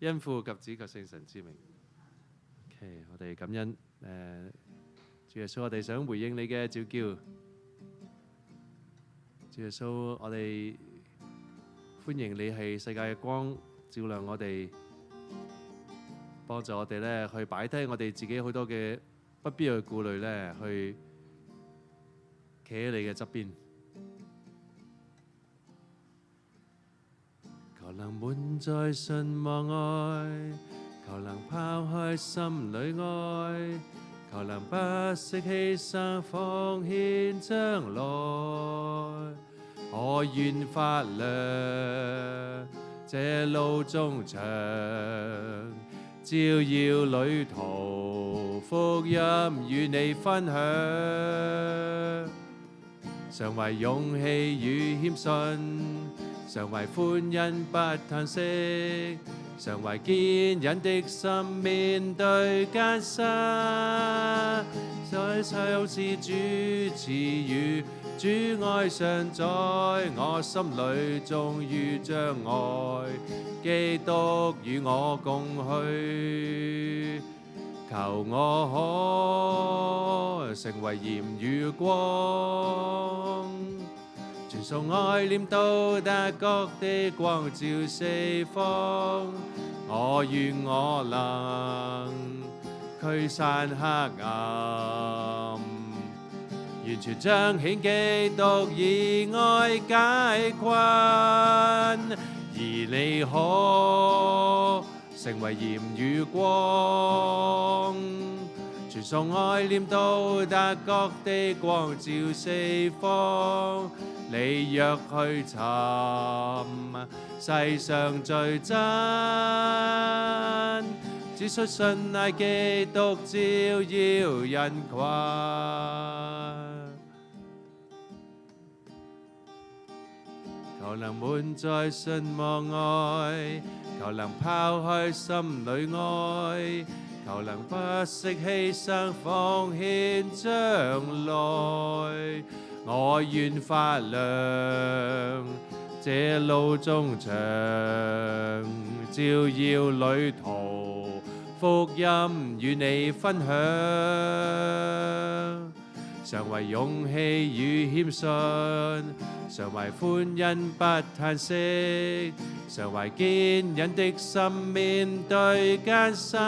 因父及子及聖神之名。OK， 我哋感恩。主耶穌，我哋想回應你嘅召叫。主耶穌，我哋歡迎你係世界嘅光，照亮我哋，幫助我哋咧去擺低我哋自己好多嘅不必要嘅顧慮咧，去企喺你嘅側邊。求能滿載信望愛，求能拋開心裏愛，求能不惜犧牲奉獻將來。我願發亮這路中長，照耀旅途，福音與你分享。常為勇氣與謙遜，常為歡欣不嘆息，常為堅忍的心面對艱辛。在就是主賜予，主愛常在我心裏，終於將愛基督與我共去。求我可成為鹽與光，傳送愛念到達各地，光照四方。我願我能驅散黑暗，完全彰顯基督以愛解困。而你可成為鹽與光，傳送愛念到達各地，光照四方。你若去尋世上最真，只需信賴基督照耀人群。求能滿載信望愛，求能拋開心裏愛，求能不惜犧牲奉獻將來。我願發亮這路中長，照耀旅途，福音與你分享。常為勇氣與謙遜，常為歡欣不嘆息，常為堅忍的心面對艱辛。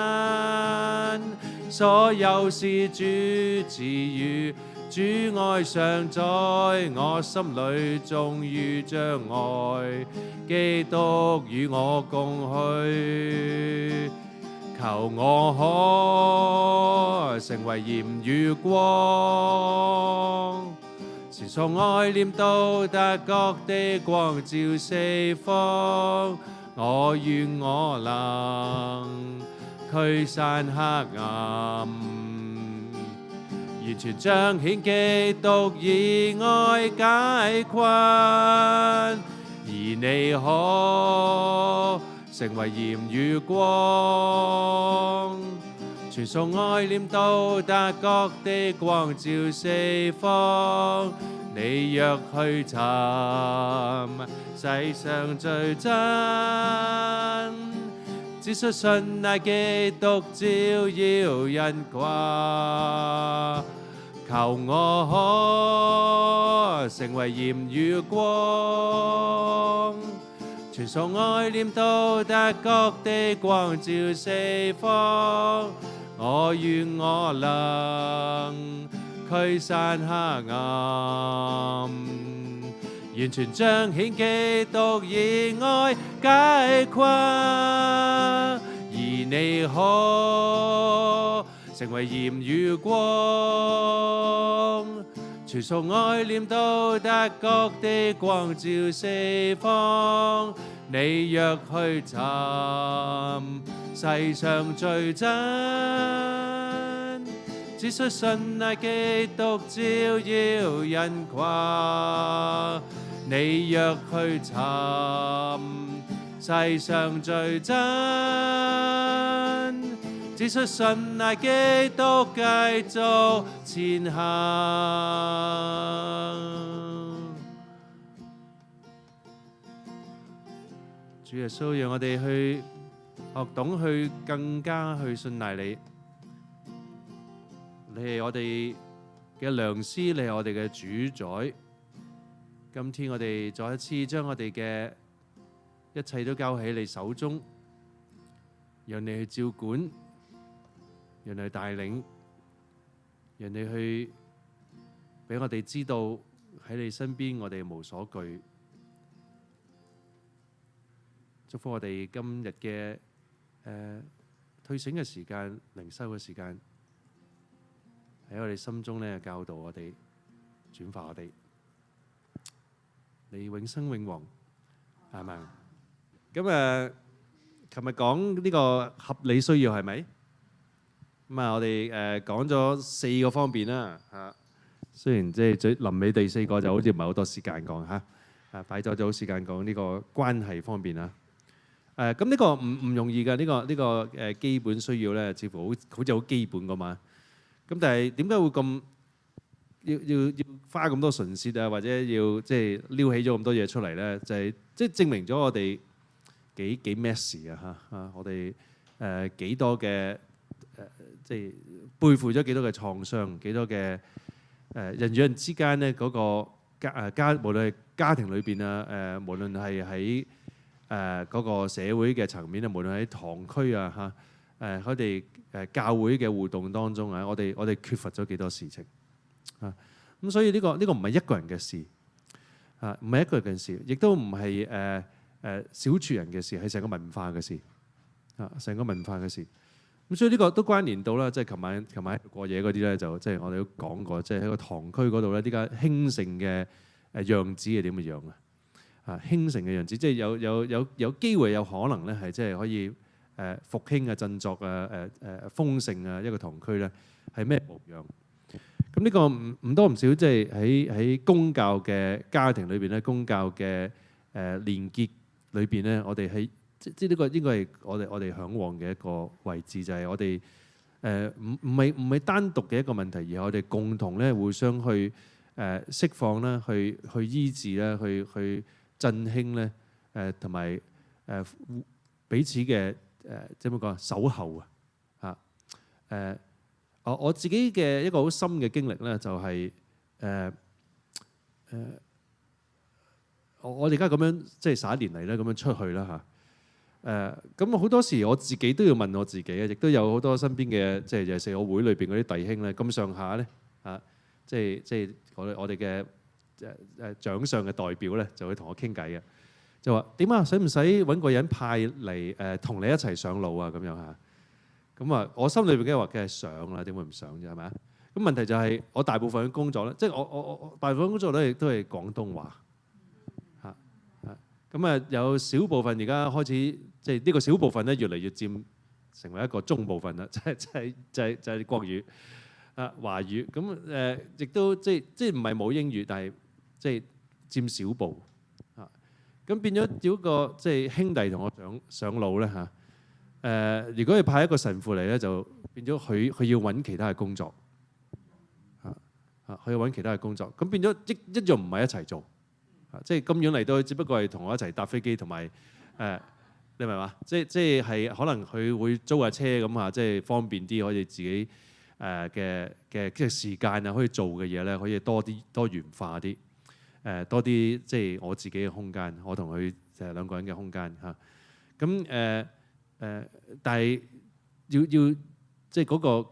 所有是主賜予，主愛常在我心裏，終於將愛基督與我共去。求我可成為鹽與光，傳送愛念到達各地，光照四方。我願我能驅散黑暗，完全彰顯基督以愛解困。而你可成為鹽與光，傳送愛念到達各地，光照四方。你若去尋世上最真，只需信賴基督照耀人群。求我可成為鹽與光，傳送愛念到達各地，光照四方。我願我能驅散黑暗，完全彰顯基督以愛解困。而你可成為鹽與光，傳送愛念到達各地，光照四方。你若去尋世上最真，只需信賴基督照耀人群。你若去尋世上最真，只需信賴基督繼續前行。主耶穌，讓我哋去學懂去更加去信賴你。你係我哋嘅良師，你係我哋嘅主宰。今天我哋再一次將我哋嘅一切都交喺你手中，讓你去照管，讓你去帶領，讓你去俾我哋知道喺你身邊，我哋無所懼。祝福我哋今日嘅退省嘅時間、靈修嘅時間，喺我哋心中咧教導我哋、轉化我哋。你永生永王，係咪？咁琴日講呢個合理需要係咪？咁啊，我哋講咗4個方面啦嚇。雖然即係最臨尾第4個就好似唔係好多時間講嚇，擺咗好時間講呢個關係方面啊。咁呢個唔容易嘅，呢個基本需要咧，似乎好似好基本㗎嘛。咁但係點解會咁要花咁多唇舌啊，或者要即係撩起咗咁多嘢出嚟咧？就係即係證明咗我哋幾 messy 啊嚇！我哋幾多嘅即係背負咗幾多嘅創傷，幾多嘅人與人之間咧嗰個無論係家庭裏邊啊，無論係喺嗰個社會嘅層面啊，無論喺堂區啊嚇，佢哋教會嘅互動當中啊，我哋缺乏咗幾多事情啊？咁所以呢個唔係一個人嘅事啊，唔係一個人嘅事，亦都唔係少數人嘅事，係成個文化嘅事啊，成個文化嘅事。咁所以呢個都關聯到啦，即係琴晚過夜嗰啲咧，就即係我哋都講過，即係喺個堂區嗰度咧，呢家興盛嘅樣子係點嘅樣啊？興盛嘅樣子，即係有機會有可能咧，係即係可以復興啊、振作啊、豐盛啊，一個堂區咧係咩模樣？咁呢個唔多唔少，即係喺公教嘅家庭裏邊咧，公教嘅連結裏邊咧，我哋喺即呢個應該係我哋嚮往嘅一個位置，就係我哋唔係單獨嘅一個問題，而係我哋共同咧互相去釋放啦，去醫治啦，去振興咧，同埋彼此嘅即係點講守候啊嚇我自己嘅一個好深嘅經歷咧，就係我哋而家咁樣即係11年嚟咧，咁樣出去啦嚇。咁好多時我自己都要問我自己啊，亦都有好多身邊嘅即係尤其是我會裏邊嗰啲弟兄咧，咁上下咧即係我哋嘅長上嘅代表咧，就會同我傾偈嘅，就話點啊？使唔使揾個人派嚟同你一齊上路啊？咁樣嚇。咁啊，我心裏邊梗係話梗係上啦，點會唔上啫？係咪啊？咁問題就係我大部分嘅工作咧，即係我大部分工作咧，亦都係廣東話嚇。咁啊，有少部分而家開始，即係呢個小部分咧，越嚟越佔成為一個中部分啦，就係國語華語。咁亦都即係唔係冇英語，但係即係佔少部嚇。咁變咗有個即係兄弟同我上路咧嚇。如果你派一個神父嚟咧，就變咗佢要揾其他嘅工作佢要揾其他嘅工作，咁變咗一樣唔係一齊做即係咁遠嚟到，只不過係同我一齊搭飛機，同埋你明嘛？即係可能佢會租下車咁嚇，即係方便啲，可以自己嘅即係時間啊，可以做嘅嘢咧，可以多啲多元化啲多啲即係我自己嘅空間，我同佢兩個人嘅空間嚇。咁但係要即係嗰個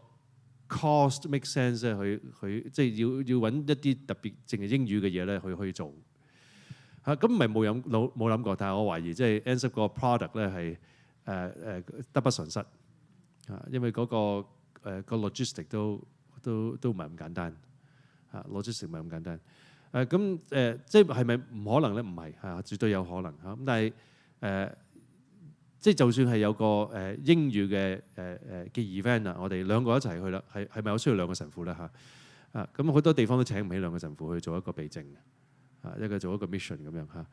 cost make sense 咧，佢即係要揾一啲特別淨係英語嘅嘢咧，去做嚇。咁唔係冇諗過，但係我懷疑即係 Anson 個 product 咧係得不償失嚇，因為嗰個 logistic 都唔係咁簡單嚇，logistic 唔係咁簡單即係咪唔可能咧？唔係嚇，絕對有可能嚇。咁但係即係就算係有個英語嘅event 啊，我哋兩個一齊去啦，係咪有需要兩個神父咧嚇？咁好多地方都請唔起兩個神父去做一個避靜一個做一個 mission 咁樣嚇。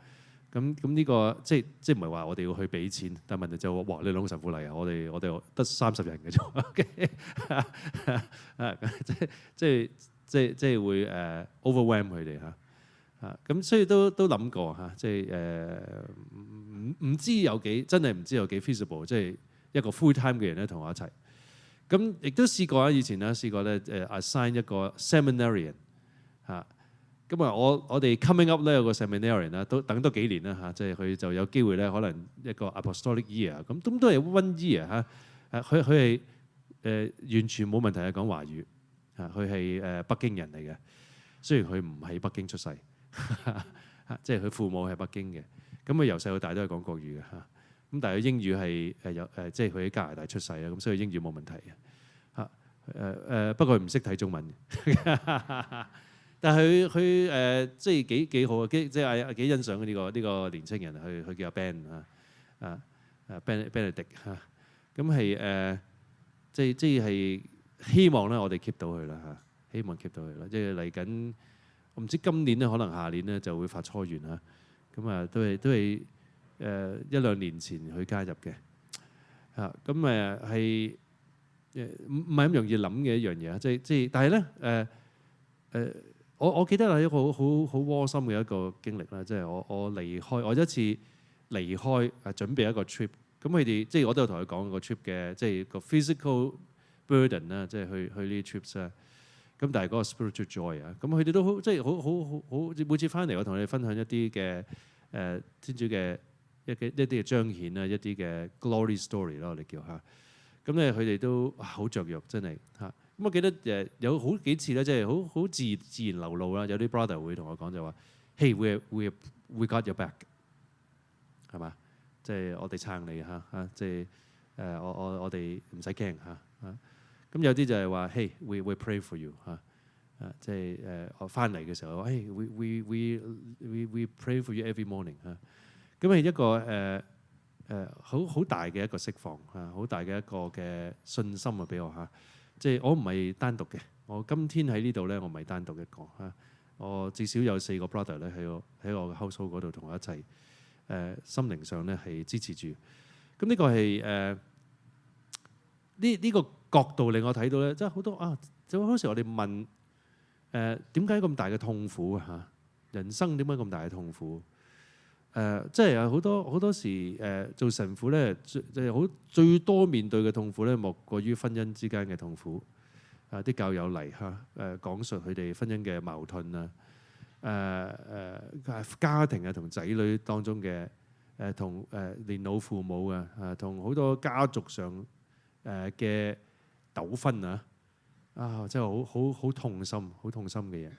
咁呢個即係唔係話我哋要去俾錢，但係問題就話哇，你兩個神父嚟啊，我哋得30人嘅啫，即係會overwhelm 佢哋嚇。咁所以都諗過嚇，即係唔知有幾真係唔知有幾 feasible，即係一個 full time 嘅人咧同我一齊。咁亦都試過啊，以前咧試過咧assign 一個 seminarian 嚇。咁啊，我哋 coming up 咧有個 seminarian 啦，都等多幾年啦嚇，即係佢就有機會咧，可能一個 apostolic year 咁都係 one year 嚇。佢係完全冇問題係講華語嚇，佢係北京人嚟嘅，雖然佢唔喺北京出世，即係佢父母係北京嘅，咁佢由細到大都係講國語嘅嚇。咁但係佢英語係有即係佢喺加拿大出世啦，咁所以英語冇問題嘅嚇。不過佢唔識睇中文。但係佢即係幾好啊，即係幾欣賞呢個年青人，佢叫阿 Ben 啊Benedict 嚇，咁係即係希望咧我哋 keep 到佢啦嚇，希望 keep 到佢啦，即係嚟緊我唔知今年咧可能下年咧就會發初願嚇，咁啊都係一兩年前去加入嘅嚇，咁係唔係咁容易諗嘅一樣嘢啊，即係但係咧我記得係一個好窩心嘅一個經歷啦，即係我離開，我一次離開準備一個 trip， 咁佢哋即係我都有同佢講個 trip 嘅，即係個 physical burden 啦，即係去呢啲 trips 啊，咁但係嗰個 spiritual joy 啊，咁佢哋都好即係好每次翻嚟，我同佢哋分享一啲嘅天主嘅一啲嘅彰顯啊，一啲嘅 glory story 咯，我哋叫嚇，咁咧佢哋都好雀躍，真係嚇。咁我記得有好幾次咧，即係好自然流露啦。有啲 brother 會同我講就話：Hey, we got your back， 係嘛？即係我哋撐你嚇，即係我哋唔使驚嚇。咁有啲就係話：Hey, we pray for you 嚇。即係我翻嚟嘅時候話：Hey, we pray for you every morning 嚇。咁係一個好大嘅一個釋放嚇，好大嘅一個嘅信心啊，俾我嚇。即係我唔係單獨嘅，我今天喺呢度咧，我唔係單獨一個嚇，我至少有4個 brother 咧喺我嘅 household 嗰度同我一齊心靈上咧係支持住。咁呢個係呢個角度令我睇到咧，即係好多啊！就好多時我哋問點解咁大嘅痛苦啊嚇？人生點解咁大嘅痛苦？即係有好多時做神父咧，最多面對嘅痛苦咧，莫過於婚姻之間嘅痛苦。啲教友嚟嚇講述佢哋婚姻嘅矛盾啊，家庭啊同仔女當中嘅同年老父母啊，同好多家族上嘅糾紛啊，真係好痛心，好痛心嘅嘢。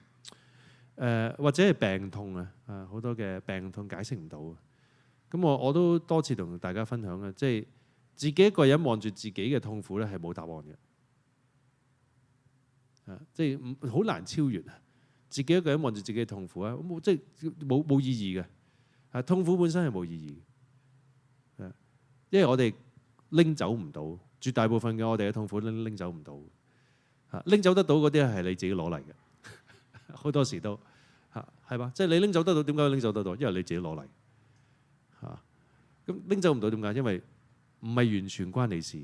或者係病痛啊，好多嘅病痛解釋唔到。咁我都多次同大家分享啊，即係自己一個人望住自己嘅痛苦咧，係冇答案嘅。即係好難超越啊！自己一個人望住自己嘅痛苦啊，即係冇意義嘅。痛苦本身係冇意義嘅，因為我哋拎走唔到，絕大部分嘅我哋嘅痛苦拎走唔到。拎走得到嗰啲係你自己攞嚟嘅，好多時都係嘛？即係你拎走得到，點解拎走得到？因為你自己攞嚟嚇。咁拎走唔到點解？因為唔係完全關你事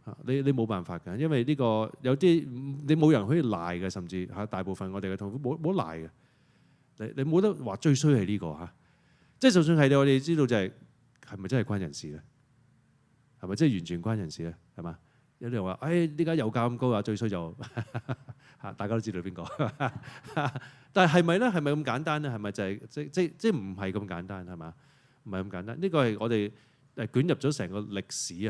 嚇。你冇辦法㗎，因為呢個有啲你冇人可以賴嘅，甚至嚇大部分我哋嘅痛苦冇賴嘅。你冇得話最衰係呢個嚇。即係就算係我哋知道就係咪真係關人事咧？係咪真係完全關人事咧？係嘛？有啲人話：呢家油價咁高啊，最衰就大家都知道邊個。但係咪咧？係咪咁簡單咧？係咪就係即唔係咁簡單係嘛？唔係咁簡單。呢個係我哋捲入咗成個歷史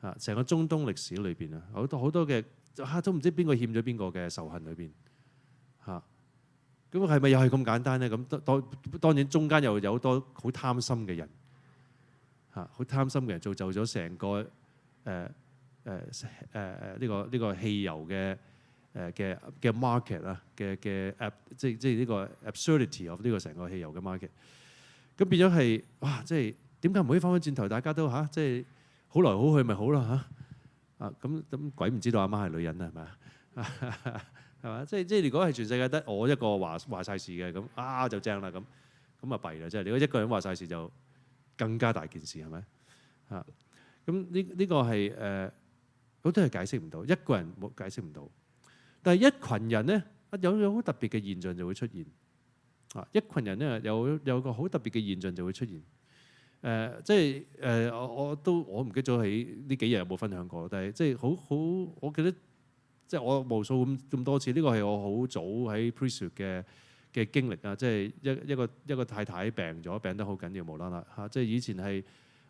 啊！成個中東歷史裏邊啊，好多嘅都唔知邊個欠咗邊個嘅仇恨裏邊嚇。咁係咪又係咁簡單咧？咁當然中間又有好多好貪心嘅人嚇，好貪心嘅人造就咗成個呢個汽油嘅 market 啊嘅即係呢個 absurdity of 呢個成個汽油嘅 market。咁變咗係哇！即係點解唔可以翻返轉頭？大家都即係好來好去咪好啦嚇。咁鬼唔知道阿媽係女人啊係咪啊？係嘛？即係如果係全世界得我一個話晒事嘅咁就正啦咁啊弊啦！即係如果一個人話晒事就更加大件事係咪嚇？咁呢個係好多係解釋唔到，一個人冇解釋唔到，但係一群人咧有好特別嘅現象就會出現。一群人咧有個好特別嘅現象就會出現。即係我唔記得咗喺呢幾日有冇分享過，但係即係好，我記得即係我無數咁多次，呢個係我好早喺 priesthood 嘅經歷啊！即係一個太太病得好緊要，無啦啦嚇！即係以前係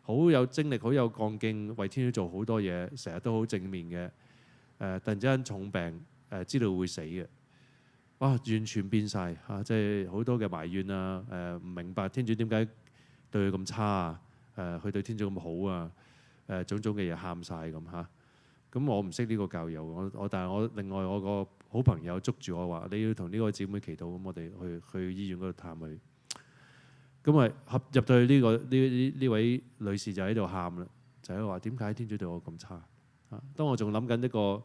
好有精力、好有幹勁，為天主做好多嘢，成日都好正面嘅。突然之間重病，知道會死嘅，哇！完全變晒嚇！即係好多嘅埋怨啊，唔明白天主點解對佢咁差啊？佢對天主咁好啊？種種嘅嘢喊晒咁嚇。咁我唔識呢個教友，但係我另外我個好朋友捉住我話：你要同呢個姊妹祈禱，咁我哋去醫院嗰度探佢。咁咪入到去呢位女士就喺度喊啦，就喺度話點解天主對我咁差？當我仲諗緊一個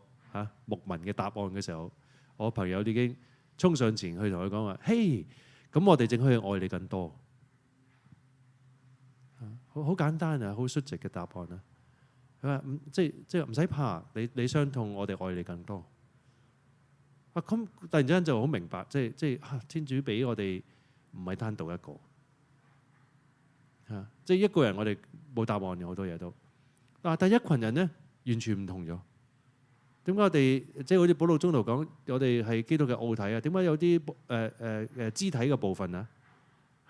牧民嘅答案嘅時候，我朋友已經衝上前去同佢講話：嘿，咁我哋正可以愛你更多。好簡單啊，好率直嘅答案啊！佢話即係唔使怕，你傷痛，我哋愛你更多。咁突然之間就好明白，即係天主俾我哋唔係單獨一個即係一個人我哋冇答案嘅，好多嘢都。但係一群人咧完全唔同咗。點解我哋即係好似保祿宗徒講，我哋係基督嘅奧體啊？點解有啲肢體嘅部分啊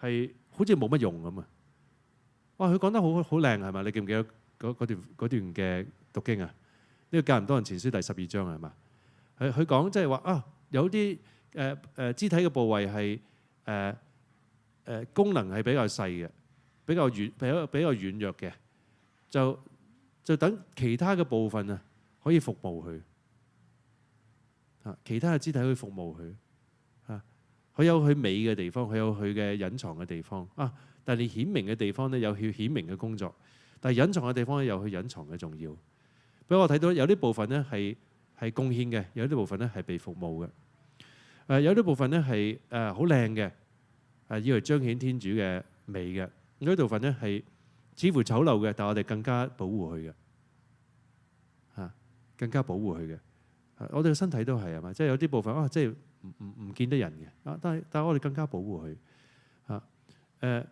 係好似冇乜用咁啊？哇！佢講得好靚係嘛？你記唔記得嗰段嘅讀經啊？呢個格林多人前書第12章係嘛？佢講即係話有啲肢體嘅部位係功能係比較細嘅，比較軟弱嘅，就等其他嘅部分啊可以服務佢其他嘅肢體可以服務佢佢有佢美嘅地方，佢有佢嘅隱藏嘅地方但係你顯明嘅地方咧有佢顯明嘅工作，但係隱藏嘅地方咧有佢隱藏嘅重要。俾我睇到有啲部分咧係貢獻嘅，有啲部分咧係被服務嘅。有啲部分咧係好靚嘅，以為彰顯天主嘅美嘅。有啲部分咧係似乎醜陋嘅，但係我哋更加保護佢嘅更加保護佢嘅。我哋嘅身體都係嘛，即係有啲部分即係唔見得人嘅但係我哋更加保護佢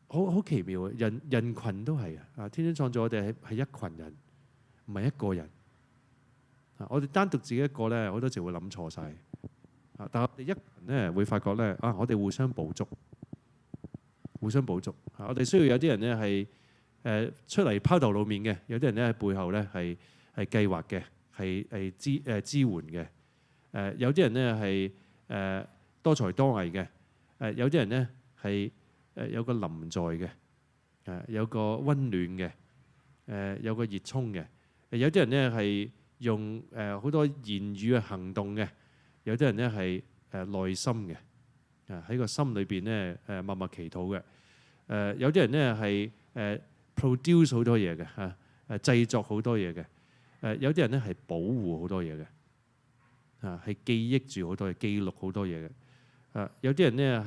好奇妙啊！人群都係天主創造我哋係一群人，唔係一個人我哋單獨自己一個咧，好多時會諗錯晒但係我哋一群咧會發覺咧我哋互相補足，互相補足我哋需要有啲人咧係出嚟拋頭露面嘅，有啲人咧喺背後咧係計劃嘅，係支援嘅有啲人咧係多才多藝嘅有啲人咧係有個臨在嘅有個溫暖嘅有個熱衷嘅有啲人咧係用好多言語嘅行動嘅，有啲人咧係內心嘅喺個心裏邊咧默默祈禱嘅有啲人咧係produce 好多嘢嘅製作好多嘢嘅有啲人咧係保護好多嘢嘅係記憶住好多嘢，記錄好多嘢嘅有啲人咧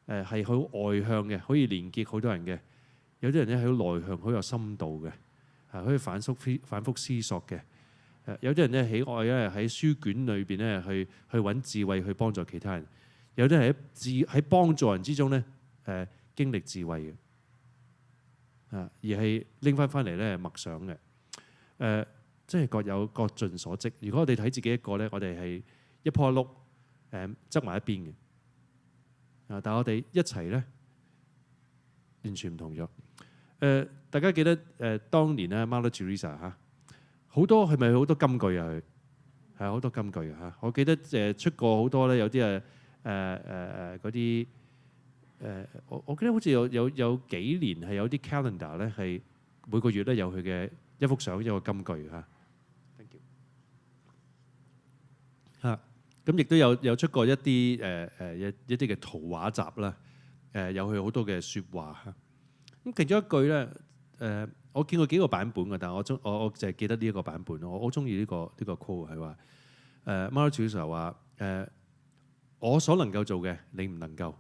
係好外向嘅，可以連結好多人嘅。有啲人咧係好內向，好有深度嘅，可以反覆思索嘅。有啲人咧喜愛咧喺書卷裏邊咧去揾智慧去幫助其他人。有啲人喺幫助人之中咧經歷智慧嘅而係拎翻嚟咧默想嘅即係各有各盡所職。如果我哋睇自己一個咧，我哋係一樖碌側埋一邊嘅。但係我哋一齊咧，完全唔同咗。大家記得當年咧 Mother Teresa 好多係咪好多金句啊？佢係好多金句啊！我記得出過好多咧，有啲嗰啲我記得好似有幾年係有啲 calendar 咧，係每個月咧有佢嘅一幅相，一個金句Thank you 咁亦都有出過一啲一啲嘅圖畫集啦，有佢好多嘅説話咁其中一句咧我見過幾個版本嘅，但係我淨係記得呢一個版本。我好中意呢個 quote 係話Mother Teresa 話我所能夠做嘅你唔能夠，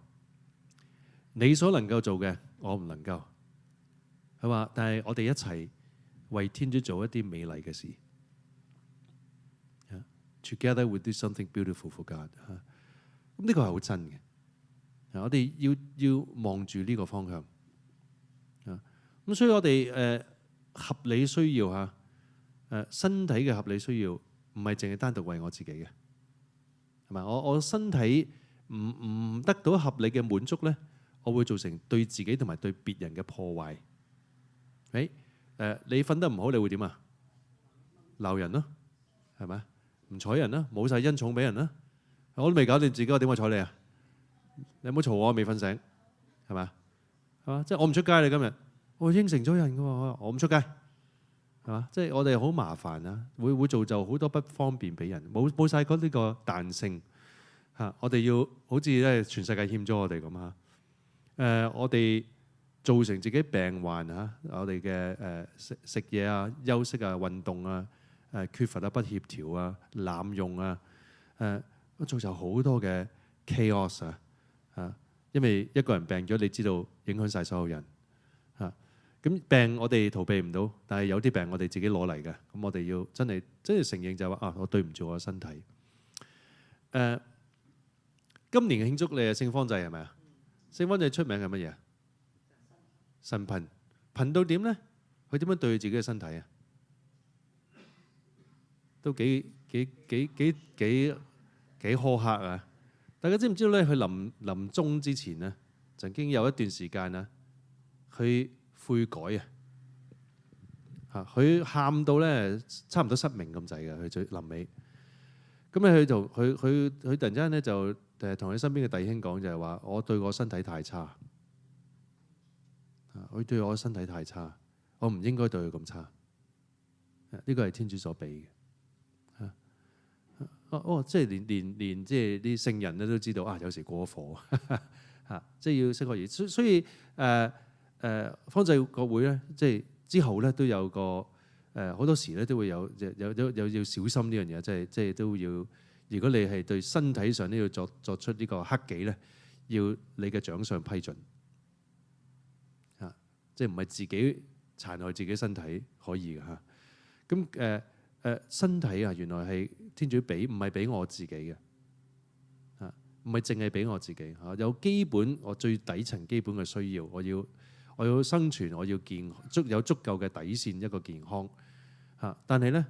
你所能夠做嘅我唔能夠。佢話但係我哋一齊為天主做一啲美麗嘅事。Together we do something beautiful for God。咁呢個係好真嘅。我哋要望住呢個方向啊。咁所以我哋合理需要嚇身體嘅合理需要，唔係淨係單獨為我自己嘅，係嘛？我身體唔得到合理嘅滿足咧，我會造成對自己同埋對別人嘅破壞。你瞓得唔好，你會點啊？鬧人咯，係咪？唔睬人啦，冇晒恩寵俾人啦。我都未搞掂自己，我點會睬你啊？你唔好嘈我，未瞓醒，係嘛？係嘛？即係我唔出街，你今日我應承咗人嘅喎，我唔出街，係嘛？即係我哋好麻煩啊，會造就好多不方便俾人，冇曬嗰呢個彈性嚇。我哋要好似咧全世界欠咗我哋咁嚇。我哋造成自己病患嚇，我哋嘅食嘢啊、休息啊、運動啊、缺乏啊、不協調啊、濫用啊，造就好多嘅 chaos 啊！因為一個人病咗，你知道影響晒所有人嚇。咁病我哋逃避唔到，但係有啲病我哋自己攞嚟嘅，咁我哋要真係承認就係話我對唔住我嘅身體。今年嘅慶祝你係聖方濟係咪啊？聖方濟出名係乜嘢？神貧，貧到點咧？佢點樣對自己嘅身體啊？都幾苛刻啊！大家知唔知道咧？佢臨終之前咧，曾經有一段時間啊，佢悔改啊！佢喊到咧差唔多失明咁滯嘅，佢最臨尾。咁咧佢突然間咧就同佢身邊嘅弟兄講，就係話：我對我身體太差，佢對我身體太差，我唔應該對佢咁差。呢個係天主所俾嘅。即係連即係啲聖人咧都知道啊，有時過火嚇，即係要適可而止。所以方濟各會咧，即係之後咧都有個好多時咧都會有要小心呢樣嘢，即係都要。如果你係對身體上都要作出呢個克己咧，要你嘅長上批准嚇，即係唔係自己殘害自己身體可以嘅嚇。咁身體啊，原來係天主俾，唔係俾我自己嘅嚇，唔係淨係俾我自己嚇。有基本我最底層基本嘅需要，我要生存，我要有足夠嘅底線一個健康嚇。但係咧，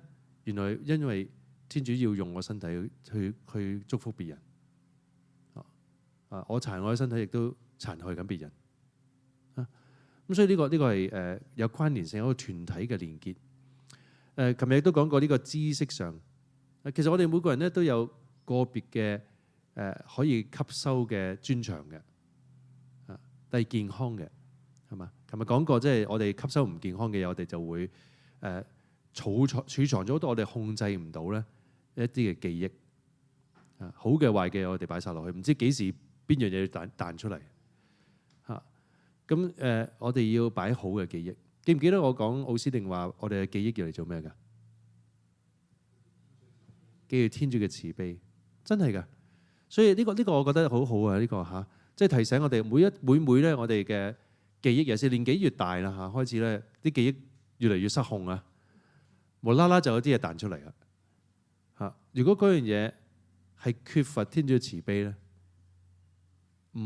原來因為天主要用我身體去祝福別人我殘害我身體，亦都殘害緊別人咁，所以呢個係有關聯性，一個團體嘅連結。琴日亦都講過呢個知識上，其實我哋每個人咧都有個別嘅可以吸收嘅專長嘅，但係健康嘅係嘛？琴日講過，即係我哋吸收唔健康嘅嘢，我哋就會儲藏咗好多我哋控制唔到咧一啲嘅記憶好嘅壞嘅我哋擺晒落去，唔知幾時邊樣嘢要彈出嚟嚇。咁我哋要擺好嘅記憶。記唔記得我講奧斯定話我哋嘅記憶要嚟做咩㗎？記住天主嘅慈悲，真係㗎。所以呢個我覺得好好啊！呢個即係提醒我哋每咧，我哋嘅記憶，尤其是年紀越大啦開始咧啲記憶越嚟越失控啊，無啦啦就有啲嘢彈出嚟啦。如果嗰樣嘢係缺乏天主嘅慈悲咧，唔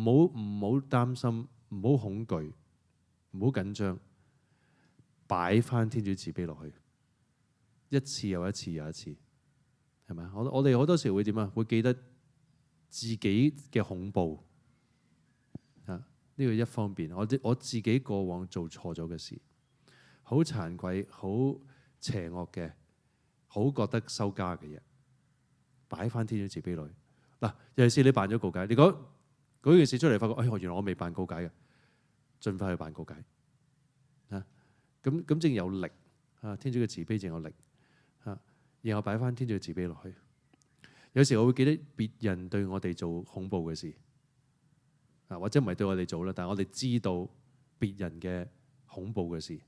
好擔心，唔好恐懼，唔好緊張。擺翻天主慈悲落去，一次又一次又一次，係咪？我哋好多時會點啊？會記得自己嘅恐怖呢個一方面，我自己過往做錯咗嘅事，好慚愧、好邪惡嘅、好覺得羞家嘅嘢，擺翻天主慈悲落去嗱。尤其是你辦咗告解，你講嗰件事出嚟，發覺原來我未辦告解嘅，盡快去辦告解。咁正有力天主嘅慈悲正有力然後擺翻天主嘅慈悲落去。有時我會記得別人對我哋做恐怖嘅事或者唔係對我哋做啦，但係我哋知道別人嘅恐怖嘅事，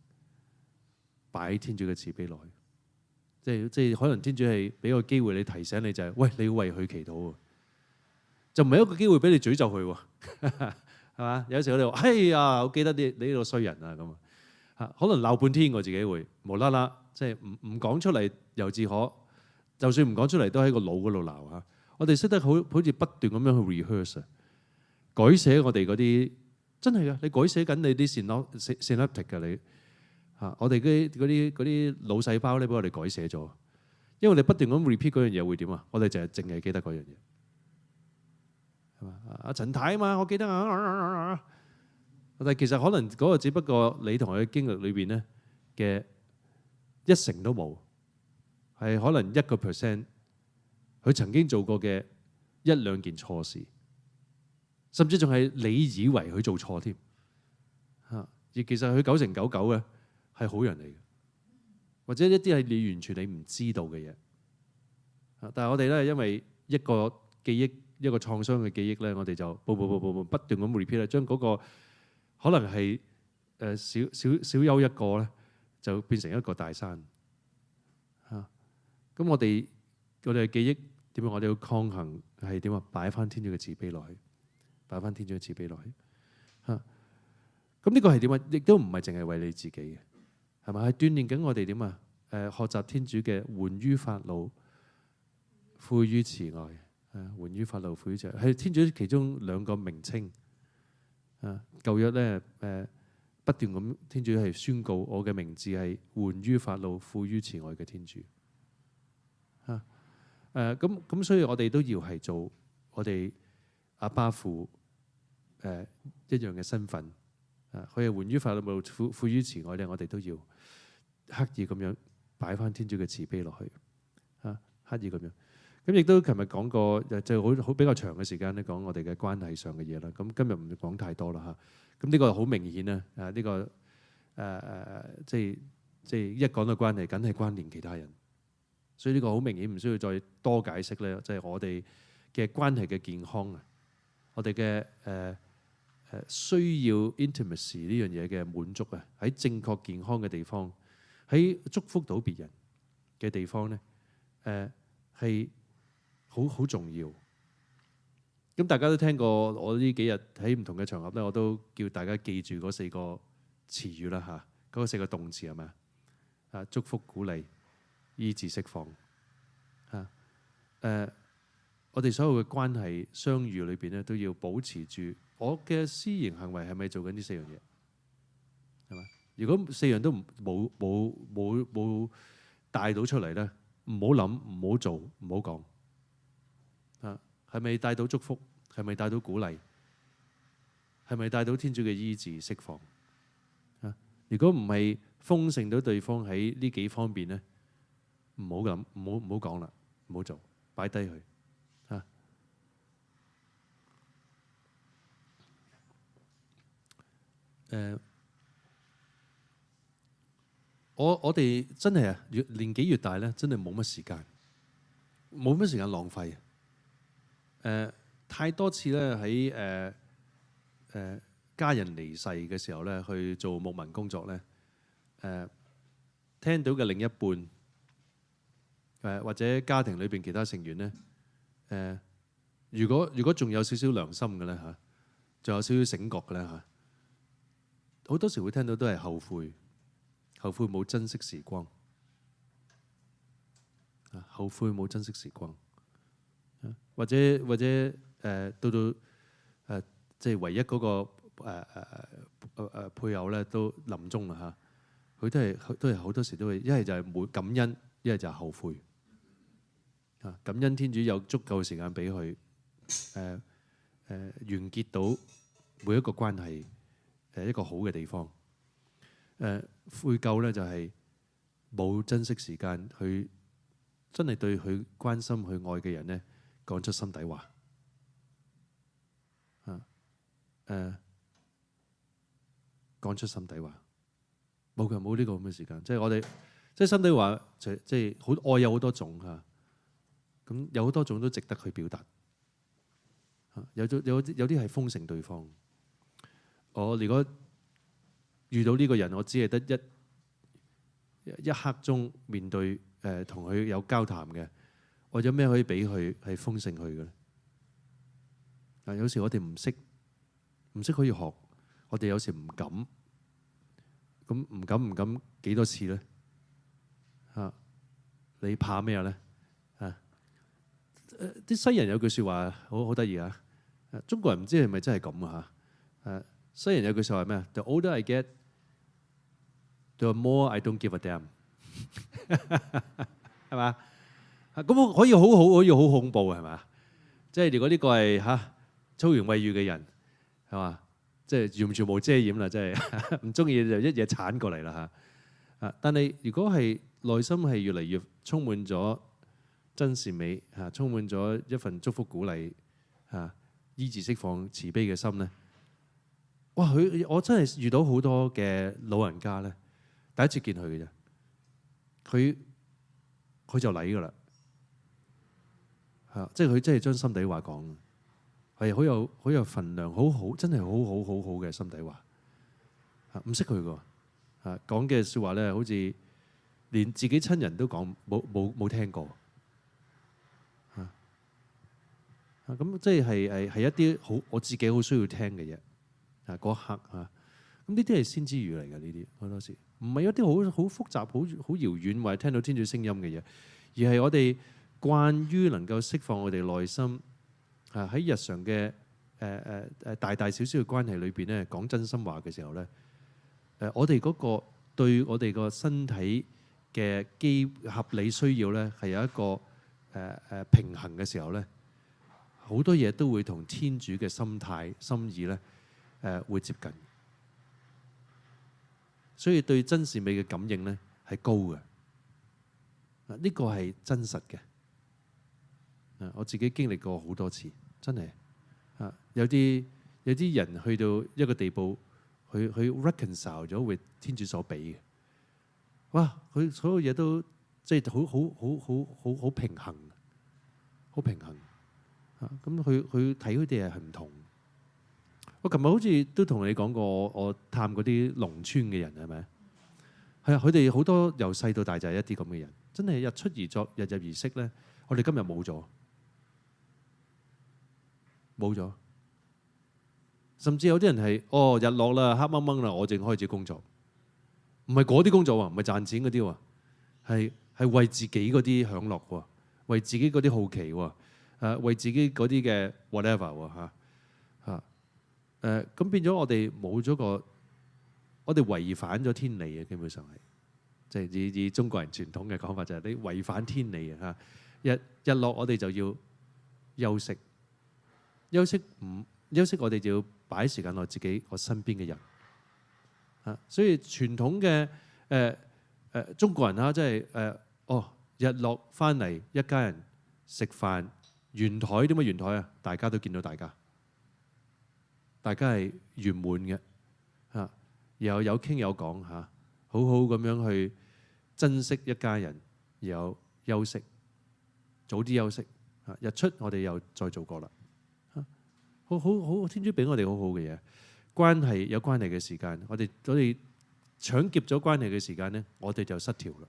擺天主嘅慈悲落去。即係可能天主係俾個機會你提醒你，就係喂，你要為佢祈禱，就唔係一個機會俾你詛咒佢喎，係嘛？有時我哋話：哎呀，我記得你呢個衰人啊咁。可能鬧半天，我自己會無啦啦，即係唔講出嚟猶自可，就算唔講出嚟都喺個腦嗰度鬧。我哋識得好似不斷咁樣去 rehearse，改寫我哋嗰啲真係㗎，你改寫緊你啲 synaptic 㗎你嚇，我哋嗰啲腦細胞咧，俾我哋改寫咗，因為我哋不斷咁 repeat 嗰樣嘢會點啊？我哋淨係記得嗰樣嘢係嘛？阿陳太啊嘛，我記得啊，但係其實可能嗰個只不過你同佢嘅經歷裏邊咧嘅1成都冇，係可能1%，佢曾經做過嘅1-2件錯事，甚至仲係你以為佢做錯添嚇，而其實佢9成99嘅係好人嚟嘅，或者一啲係你完全唔知道嘅嘢。但係我哋咧，因為一個記憶、一個創傷嘅記憶咧，我哋就不斷咁 repeat 咧，將嗰個可能係小休一個咧，就變成一個大山嚇。咁我哋嘅記憶點樣？我哋要抗衡係點啊？擺翻天主嘅慈悲落去，擺翻天主嘅慈悲落去嚇。咁呢個係點啊？亦都唔係淨係為你自己嘅，係咪？係鍛鍊緊我哋點啊？學習天主嘅緩於發怒、富於慈愛。緩於發怒、富於慈愛係天主其中2個名稱。舊約咧不斷咁天主係宣告我嘅名字係緩於發怒、富於慈愛嘅天主。咁所以我哋都要係做我哋阿爸父一樣嘅身份。佢係緩於發怒、富於慈愛咧，我哋都要刻意咁樣擺翻天主嘅慈悲落去。刻意咁樣。咁亦都琴日講過，就好比較長嘅時間咧講我哋嘅關係上嘅嘢啦。咁今日唔講太多啦嚇。咁呢個好明顯啦。呢個即係一講到關係，梗係關連其他人。所以呢個好明顯，唔需要再多解釋咧。即係我哋嘅關係嘅健康啊，我哋嘅需要 intimacy 呢樣嘢嘅滿足啊，喺正確健康嘅地方，喺祝福到別人嘅地方咧，係好重要。咁大家都聽過，我呢幾日喺唔同嘅場合咧，我都叫大家記住嗰4個詞語啦嚇，嗰4個動詞係咪啊？祝福、鼓勵、醫治、釋放嚇。我哋所有嘅關係相遇裏邊咧，都要保持住我嘅私營行為係咪做緊呢4樣嘢係嘛？如果4樣都冇帶到出嚟咧，唔好諗，唔好做，唔好講。係咪帶到祝福？係咪帶到鼓勵？係咪帶到天主嘅醫治釋放？如果唔係豐盛到對方喺呢幾方面咧，唔好諗，唔好講啦，唔好做，擺低佢。我哋真係啊，年紀越大咧，真係冇乜時間，冇乜時間浪費。太多次咧喺家人離世嘅時候咧，去做牧民工作咧，聽到嘅另一半或者家庭裏邊其他成員咧，如果仲有少少良心嘅咧嚇，仲有少少醒覺嘅咧嚇，好多時會聽到都係後悔冇珍惜時光，後悔冇珍惜時光。或者到即係唯一嗰個配偶咧都臨終啦嚇，佢都係好多時都會一係就係冇感恩，一係就係後悔。感恩天主有足夠時間俾佢完結到每一個關係一個好嘅地方。悔疚咧就係冇珍惜時間去真係對佢關心佢愛嘅人咧講出心底話。講出心底話，冇呢個咁嘅時間。即係我哋即係心底話，即係好愛有好多種嚇。咁有好多種都值得去表達。有啲係豐盛對方。我如果遇到呢個人，我只係得一刻鐘面對同佢有交談嘅，我有咩可以俾佢係豐盛佢嘅咧？有時我哋唔識可以學，我哋有時唔敢，咁唔敢幾多次咧？你怕咩咧？啲西人有句説話好得意啊！中國人唔知係咪真係咁啊嚇？西人有句説話係咩啊？The older I get, the more I don't give a damn， 係嘛？咁可以好好，可以好恐怖係嘛？即係如果呢個係粗言穢語嘅人係嘛？即係完全冇遮掩啦，即係唔中意就一嘢鏟過嚟啦嚇。但係如果係內心係越嚟越充滿咗真善美嚇，充滿咗一份祝福鼓勵嚇，醫治釋放慈悲嘅心咧，哇！我真係遇到好多嘅老人家咧，第一次見佢嘅啫，佢就嚟噶啦嚇，即係佢真係將心底話講，係好有份量，好好真係好嘅心底話嚇，唔識佢嘅嚇，講嘅説話咧，好似連自己親人都講冇聽過。咁即係一啲好我自己好需要聽嘅嘢嗰一刻嚇。咁呢啲係先知語嚟嘅，呢啲好多時唔係一啲好複雜、好遙遠或者聽到天主聲音嘅嘢，而係我哋慣於能夠釋放我哋內心喺日常嘅大大小小嘅關係裏邊咧，講真心話嘅時候咧，我哋嗰個對我哋個身體嘅合理需要咧係有一個平衡嘅時候咧。好多嘢都會同天主嘅心態、心意咧，會接近，所以對真善美嘅感應咧係高嘅。呢個係真實嘅。我自己經歷過好多次，真係有啲人去到一個地步，佢 reconcile 咗為天主所俾嘅。哇！佢所有嘢都即係好平衡，好平衡。咁佢睇嗰啲嘢係唔同。我琴日好似都同你講過，我探嗰啲農村嘅人係咪？係啊，佢哋好多由細到大就係一啲咁嘅人，真係日出而作，日入而息咧。我哋今日冇咗，甚至有啲人係日落啦，黑掹掹啦，我正開始工作，唔係嗰啲工作喎，唔係賺錢嗰啲喎，係為自己嗰啲享樂喎，為自己嗰啲好奇喎。為自己嗰啲嘅 whatever 喎咁變咗我哋冇咗我哋違反咗天理嘅，基本上係即係以中國人傳統嘅講法就係你違反天理啊！日落我哋就要休息我哋就要擺時間落自己我身邊嘅人所以傳統嘅中國人即係日落翻嚟一家人食飯。圓台點解圓台啊？大家都見到大家係圓滿嘅然後有傾有講好好咁樣去珍惜一家人，然後休息，早啲休息日出我哋又再做過啦好，天主俾我哋好好嘅嘢，有關係嘅時間，我哋搶劫咗關係嘅時間咧，我哋就失調啦。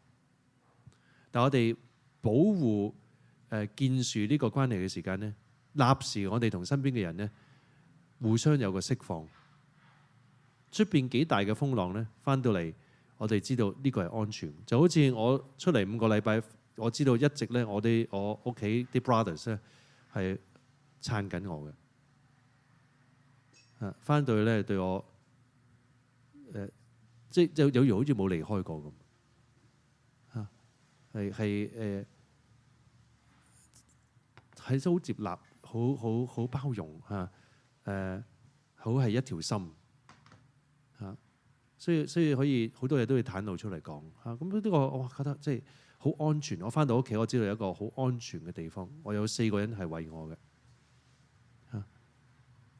但我哋保護建樹呢個關係嘅時間咧，立時我哋同身邊嘅人咧互相有個釋放。出邊幾大嘅風浪咧，翻到嚟我哋知道呢個係安全。就好似我出嚟5個禮拜，我知道一直咧我屋企啲 brothers 咧係撐緊我嘅。翻到去咧對我即係有如好似冇離開過咁。係都好接納，好包容好係一條心所以可以好多嘢都要袒露出嚟講咁呢個我覺得即係好安全。我翻到屋企，我知道有一個好安全嘅地方，我有4個人係為我嘅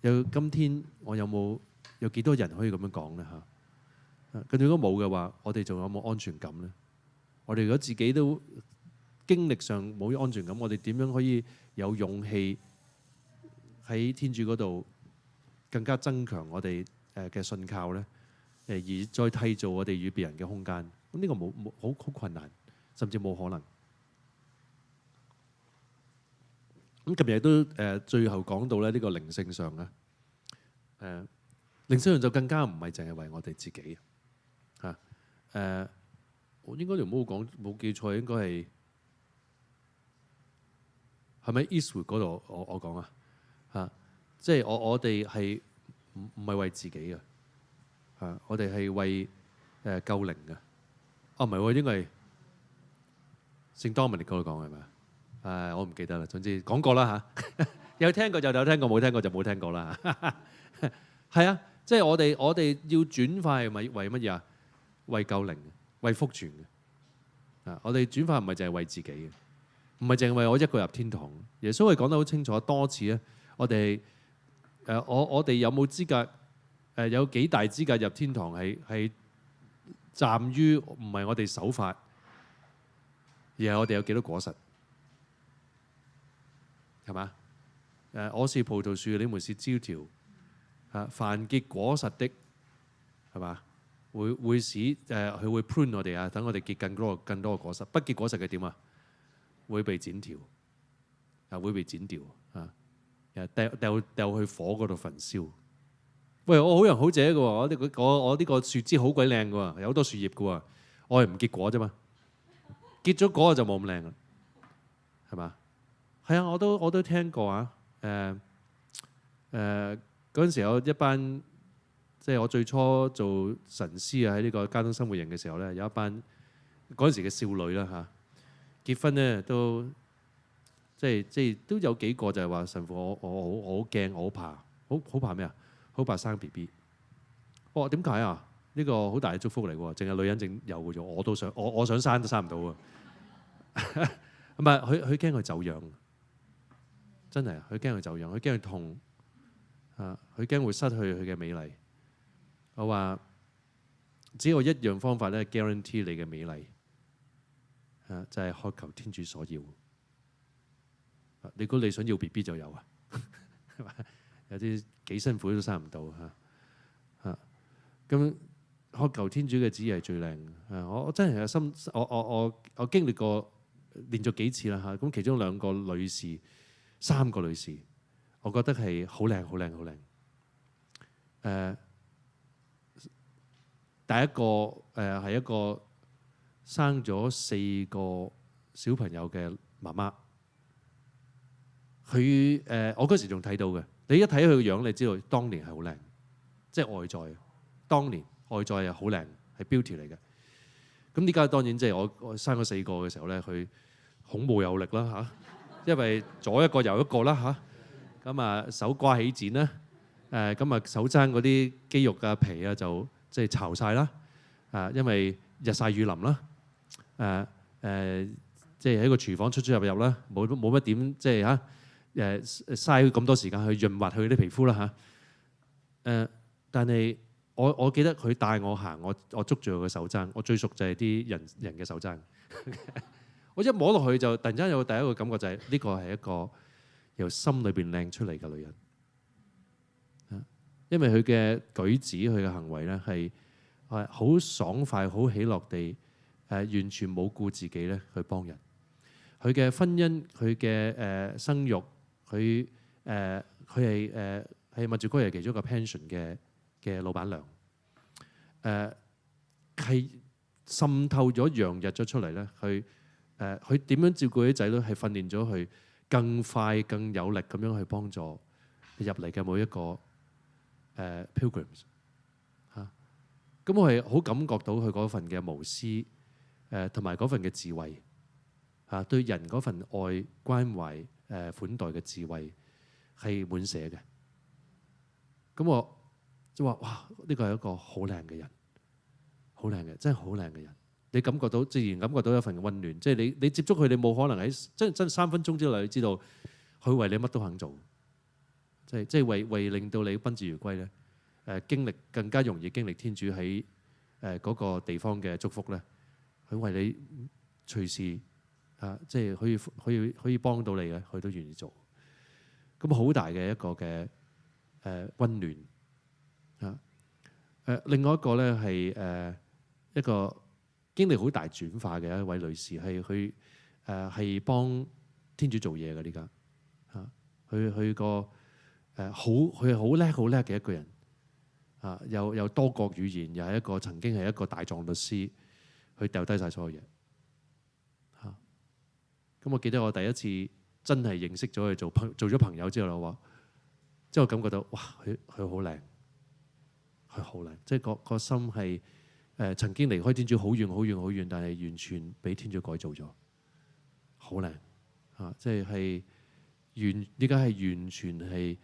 有今天我有幾多人可以咁樣講咧咁如果冇嘅話，我哋仲有冇安全感咧？我哋如果自己都經歷上冇安全感，我哋點樣可以有勇氣喺天主嗰度更加增強我哋嘅信靠咧？而再締造我哋與別人嘅空間，咁呢個冇好困難，甚至冇可能。咁今日都最後講到咧呢個靈性上靈性上就更加唔係淨係為我哋自己我應該就冇記錯，應該係咪 Eastwood 嗰度我講即係我哋係唔係為自己嘅，我哋係為救靈嘅。唔係喎，應該係聖多明尼嗰度講係咪啊？我唔記得啦。總之講過啦嚇，有聽過就有聽過，冇聽過就冇聽過啦。係啊，即係我哋要轉化係為乜嘢啊？為救靈，為福傳嘅。我哋轉化唔係淨係為自己嘅，唔係淨係為我一個入天堂。耶穌係講得好清楚多次咧，我哋我哋有冇資格有幾大資格入天堂係站於唔係我哋守法，而係我哋有幾多果實，係嘛？我是葡萄樹，你們是枝條。凡結果實的，係嘛？會使佢會 prune 我哋啊，等我哋結更多嘅果實。不結果實嘅點啊？會被剪條，會被剪掉啊！掉去火嗰度焚燒。喂，我好人好姐嘅喎，我呢個樹枝好鬼靚嘅喎，有好多樹葉嘅喎，我係唔結果啫嘛，結咗果就冇咁靚啦，係嘛？係啊，我都聽過啊。嗰陣時有一班，即係我最初做神師啊，喺呢個加東生活營嘅時候咧，有一班嗰陣時嘅少女啦嚇，結婚咧都即係都有幾個就係話神父，我好驚，我好怕，好怕咩啊？好怕生 BB。我話點解啊？呢個好大嘅祝福嚟喎，淨係女人正有嘅啫，我都想，我想生都生唔到啊。唔係，佢驚佢走樣，真係佢驚佢走樣，佢驚佢痛。佢驚會失去佢嘅美麗。我話只有一樣方法咧 ，guarantee 你嘅美麗，就係渴求天主所要。你估你想要 BB 就有啊？有啲幾辛苦都生唔到嚇。咁渴求天主嘅旨意係最靚嘅。我真係有心，我經歷過連續幾次啦嚇。咁其中2個女士，3個女士。我覺得係好靚，好靚，好靚。第一個係一個生咗4個小朋友嘅媽媽。佢我嗰時仲睇到嘅，你一睇佢個樣，你知道當年係好靚，即係外在。當年外在係好靚，係 beauty 嚟嘅。咁而家當然即係我生咗4個嘅時候咧，佢孔武有力啦嚇，因為左一個右一個啦嚇。咁啊手瓜起剪啦，咁啊手踭嗰啲肌肉啊皮啊就即係巢晒啦，因為日曬雨淋啦，即係喺個廚房出入入啦，冇乜點即係嚇嘥咁多時間去潤滑佢啲皮膚啦嚇，但係我記得佢帶我行，我捉住佢嘅手踭，我最熟就係啲人嘅手踭，我一摸落去就突然間有第一個感覺就係呢個係一個由心裏邊靚出嚟嘅女人，因為佢嘅舉止、佢嘅行為咧係好爽快、好喜樂地完全冇顧自己咧去幫人。佢嘅婚姻、佢嘅生育、佢係默主哥耶其中一個 pension 嘅老闆娘，係滲透咗洋溢咗出嚟咧。佢點樣照顧啲仔女，係訓練咗佢更快、更有力咁樣去幫助入嚟嘅每一個pilgrims 嚇。咁我係好感覺到佢嗰份嘅無私同埋嗰份嘅智慧嚇，對人嗰份愛關懷款待嘅智慧係滿瀉嘅。咁我就話哇，呢個係一個好靚嘅人，好靚嘅，真係好靚嘅人。你感覺到，自然感覺到一份溫暖。即係你接觸佢，你冇可能喺真3分鐘之內，你知道佢為你乜都肯做。即係為令到你賓至如歸咧，經歷更加容易經歷天主喺嗰個地方嘅祝福咧。佢為你隨時即係可以幫到你嘅，佢都願意做。咁好大嘅一個嘅溫暖嚇。另外一個咧係一個經歷好大轉化嘅一位女士，係佢係幫天主做嘢嘅呢家嚇。佢個佢係好叻嘅一個人嚇，又多國語言，又係一個曾經係一個大狀律師，佢掉低晒所有嘢嚇。咁我記得我第一次真係認識咗佢做咗朋友之後，我話即係我感覺到哇，佢好靚，佢好靚，即係個心係曾經離開天主好遠好遠好遠，但係完全俾天主改造咗，好靚啊！即係依家係完全係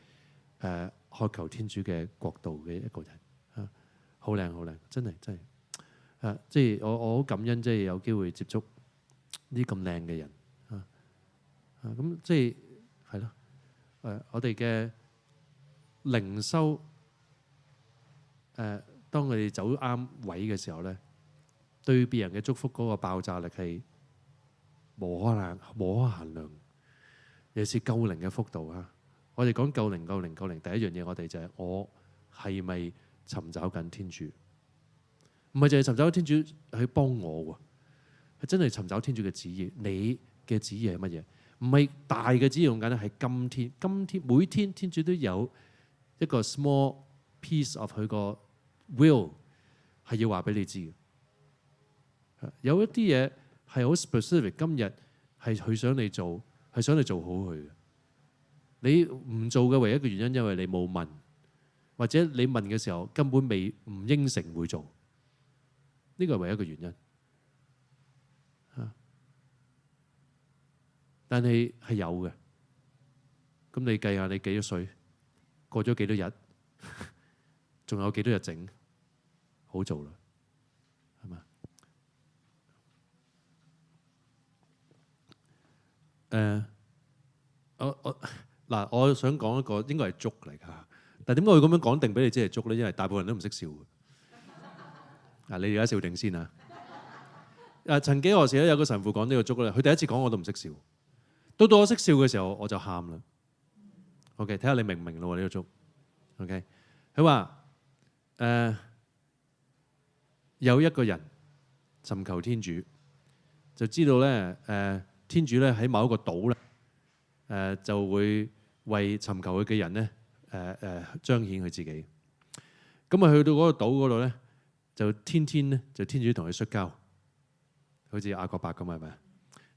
渴求天主嘅國度嘅一個人啊，好靚好靚，真係即係我好感恩，即係有機會接觸呢咁靚嘅人啊咁即係係咯我哋嘅靈修當我哋走啱位嘅時候咧，對別人嘅祝福嗰個爆炸力係無可限量，尤其是救靈嘅幅度啊！我哋講救靈，第一樣嘢我哋就係我係咪尋找緊天主？唔係淨係尋找天主去幫我喎，係真係尋找天主嘅旨意。你嘅旨意係乜嘢？唔係大嘅旨意咁簡單，係今天每天天主都有一個 small piece of 佢個 will 係要話俾你知嘅。有一啲嘢係好 specific， 今日係佢想你做，係想你做好佢嘅。你唔做嘅唯一嘅原因，因為你冇問，或者你問嘅時候根本唔應承會做，呢個係唯一嘅原因。但係有嘅，咁你計下你幾多歲，過咗幾多日，仲有幾多日整，好做啦，係嘛？我想講一個應該係粥嚟㗎，但係點解會咁樣講定俾你知係粥咧？因為大部分人都唔識笑嘅。你而家笑定先啊！曾幾何時咧，有個神父講呢個粥咧，佢第一次講我都唔識笑，到我識笑嘅時候我就喊啦。OK， 睇下你明唔明咯？呢個粥 OK， 佢話有一個人尋求天主，就知道咧天主咧喺某一個島咧就會為尋求佢嘅人咧彰顯佢自己。咁啊去到嗰個島嗰度咧，就天天主同佢摔跤，好似雅各伯咁係咪？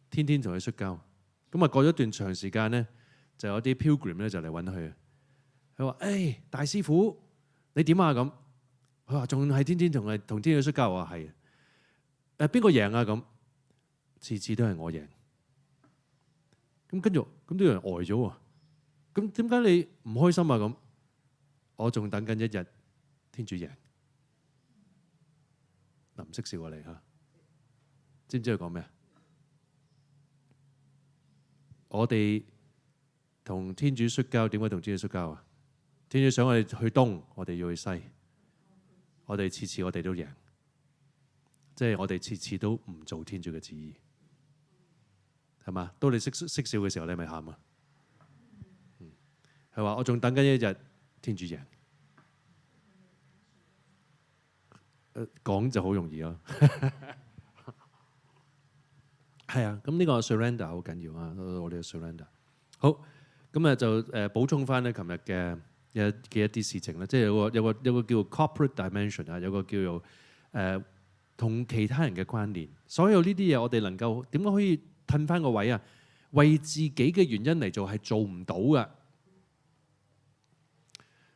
天天同佢摔跤。咁啊過咗一段長時間咧，就有啲 pilgrim 咧就嚟揾佢。佢話：誒大師傅，你點啊？咁佢話仲係天天同天主摔跤。我話係。邊個贏啊？咁次次都係我贏。咁跟住咁啲人呆咗喎。咁點解你唔開心啊？咁我仲等緊一日天主贏。嗱，唔識笑啊你嚇，知唔知佢講咩啊？我哋同天主摔跤，點解同天主摔跤啊？天主想我哋去東，我哋要去西。我哋次次我哋都贏，即係我哋次次都唔做天主嘅旨意，係嘛？到你識笑嘅時候，你咪喊啊！係話我仲等緊一日天主贏。講就好容易咯。係啊，咁呢個 surrender 好緊要啊！我哋嘅 surrender 好，咁啊就補充翻咧，琴日嘅一啲事情咧，即係有個叫做 corporate dimension 啊，有個叫做同其他人嘅關聯。所有呢啲嘢，我哋能夠點解可以褪翻個位啊？為自己嘅原因嚟做係做唔到噶，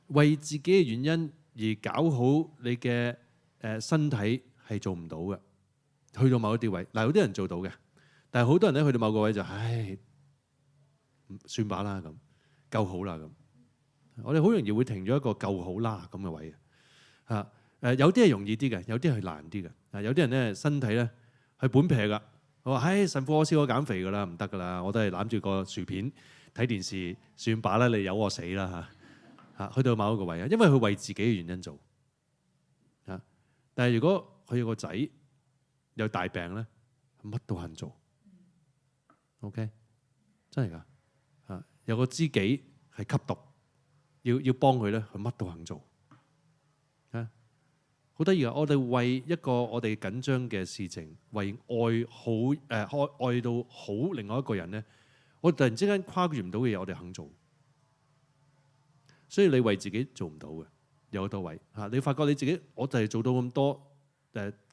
為自己嘅原因而搞好你嘅身體係做唔到嘅。去到某一啲位，嗱有啲人做到嘅。但係好多人咧去到某個位就唉，算吧啦咁，夠好啦咁。我哋好容易會停咗一個夠好啦咁嘅位啊。有啲係容易啲嘅，有啲係難啲嘅。有啲人咧身體咧係本撇㗎。我話唉，神父我試過減肥㗎啦，唔得㗎啦，我都係攬住個薯片睇電視，算吧啦，你由我死啦嚇。去到某一個位啊，因為佢為自己嘅原因做啊。但係如果佢有個仔有大病咧，乜都肯做。OK， 真係㗎嚇！有個知己係吸毒，要幫佢咧，佢乜都肯做啊！好得意啊！我哋為一個我哋緊張嘅事情，為愛好愛到好另外一個人咧，我突然之間跨越唔到嘅嘢，我哋肯做。所以你為自己做唔到嘅，有好多位嚇，你發覺你自己，我就係做到咁多，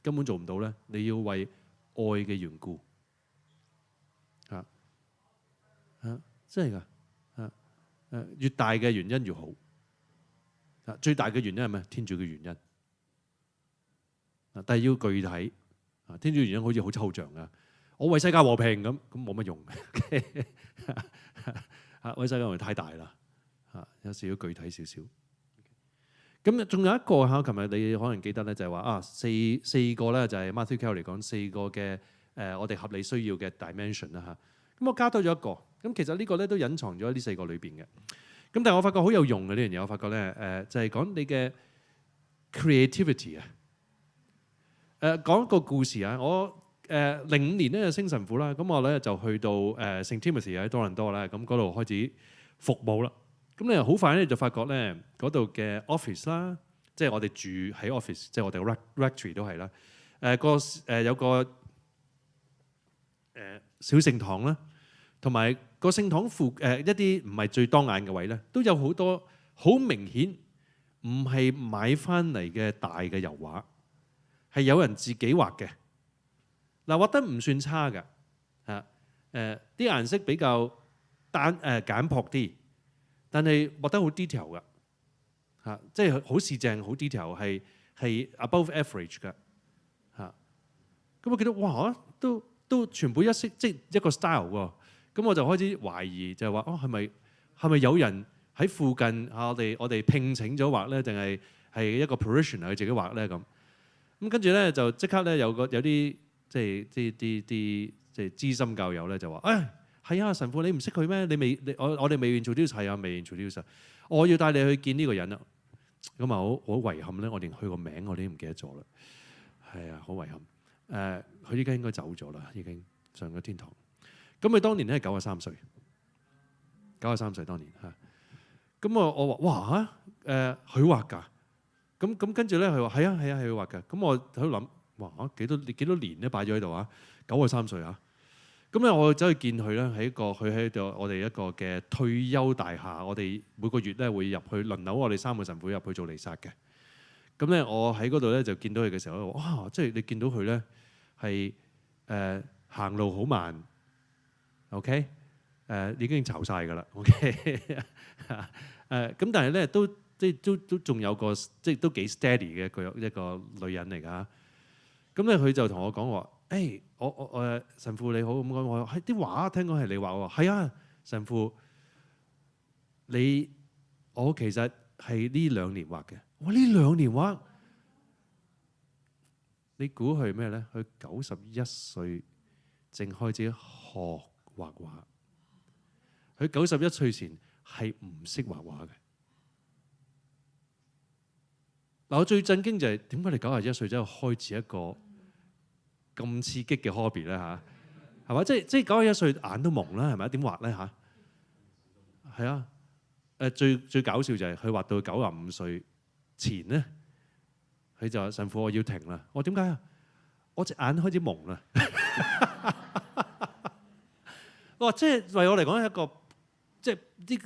根本做唔到咧。你要為愛嘅緣故。真係㗎越大嘅原因越好。最大嘅原因係咩？天主嘅原因。但係要具體。天主嘅原因好似好抽象㗎，我為世界和平咁冇乜用嘅。為世界和平太大啦，有時要具體少少。咁仲有一個嚇，琴日你可能記得咧，就係話四個咧，就係 Matthew Carey 嚟講四個嘅我哋合理需要嘅 dimension 啦嚇。咁我加多咗一個，咁其實呢個咧都隱藏咗呢四個裏邊嘅。咁但係我發覺好有用嘅呢樣嘢，我發覺咧就係講你嘅 creativity 啊。講一個故事啊，我05年咧就升神父啦，咁我咧就去到聖 Timothy 喺多倫多啦，咁嗰度開始服務啦。咁你好快咧就發覺咧嗰度嘅 office 啦，即係我哋住喺 office，即係我哋 rectory 都係啦。有個小聖堂啦，同埋個聖堂一啲唔係最當眼嘅位咧，都有好多好明顯唔係買翻嚟嘅大嘅油畫，係有人自己畫嘅。嗱，畫得唔算差㗎，啲顏色比較簡樸啲。但係畫得好 detail 㗎，即係好四正，好 detail，係 above average 㗎，咁我記得哇，都全部一式，即係一個 style 喎。咁我就開始懷疑，就係話係咪有人喺附近我哋聘請咗畫咧，定係一個 parishioner 佢自己畫咧咁？咁跟住咧就即刻咧有啲即係啲資深教友咧就話係啊，神父你唔識佢咩？我哋未 introduce，係啊，未 introduce。我要帶你去見呢個人啊。咁啊好遺憾咧，我連佢個名我哋都唔記得咗啦。係啊，好遺憾。佢依家應該走咗啦，已經上咗天堂。咁佢當年咧係93歲，93歲當年嚇。咁我話哇佢畫㗎。咁跟住咧佢話係啊係佢畫㗎。咁我喺度諗哇幾多年咧擺咗喺度啊，93歲啊。咁咧，我走去見佢咧，佢喺度我哋一個嘅退休大廈，我哋每個月咧會入去輪流，我哋3個神父入去做彌撒嘅。咁咧，我喺嗰度咧就見到佢嘅時候，哇！即係你見到佢咧係行路好慢 ，OK？ 已經巢晒㗎啦 ，OK？ 咁但係咧都仲有個即係都幾 steady 嘅一個女人嚟㗎。咁咧佢就同我講話。我神父你好，咁講，我話啲畫聽講係你畫喎，係啊，神父我其實係呢2年畫嘅。我呢2年畫，你估佢咩咧？佢91歲正開始學畫畫。佢91歲前係唔識畫畫嘅。嗱，我最震驚就係點解你91歲之後開始一個咁刺激嘅 hobby 咧嚇，係嘛？即係91歲眼都矇啦，係咪？點畫咧嚇？係啊，最搞笑就係佢畫到95歲前咧，佢就話神父我要停啦。我點解啊？我隻眼開始矇啦。我話即係為我嚟講係一個即係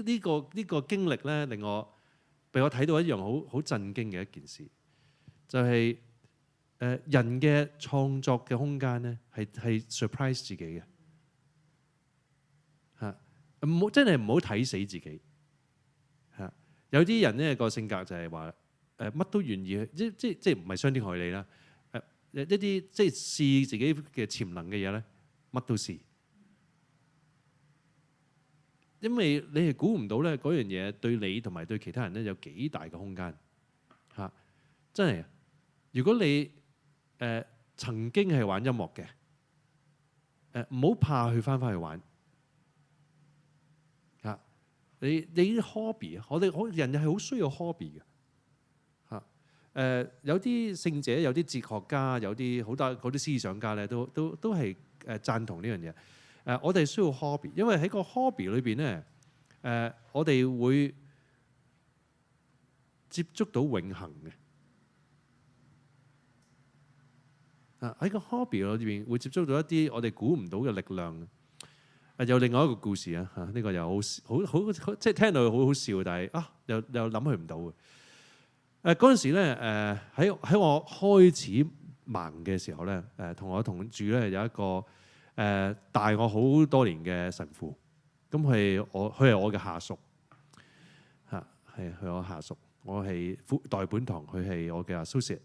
呢個經歷咧，令我俾我睇到一樣好震驚嘅一件事，就係。人嘅創作嘅空間咧，係 surprise 自己嘅嚇，真係唔好睇死自己嚇。有啲人咧個性格就係話乜都願意，即唔係傷天害理啦。一啲即係試自己嘅潛能嘅嘢咧，乜都試，因為你係估唔到咧嗰樣嘢對你同埋對其他人咧有幾大嘅空間嚇。真係，如果你曾經係玩音樂嘅，唔好怕去翻去玩嚇。你啲 hobby，我哋人係好需要 hobby 嘅嚇。有啲聖者，有啲哲學家，有啲好多嗰啲思想家咧，都係贊同呢樣嘢。我哋需要 hobby，因為喺個 hobby 裏邊咧，我哋會接觸到永恆嘅。喺個 hobby 裏邊會接觸到一啲我哋估唔到嘅力量。有另外一個故事啊，呢個又好即係聽到好好笑，但係又諗佢唔到嘅。嗰陣時咧，喺我開始盲嘅時候咧，同我同住咧有一個大我好多年嘅神父，咁佢係我嘅下屬。係佢我下屬，我係代本堂，佢係我嘅 associate。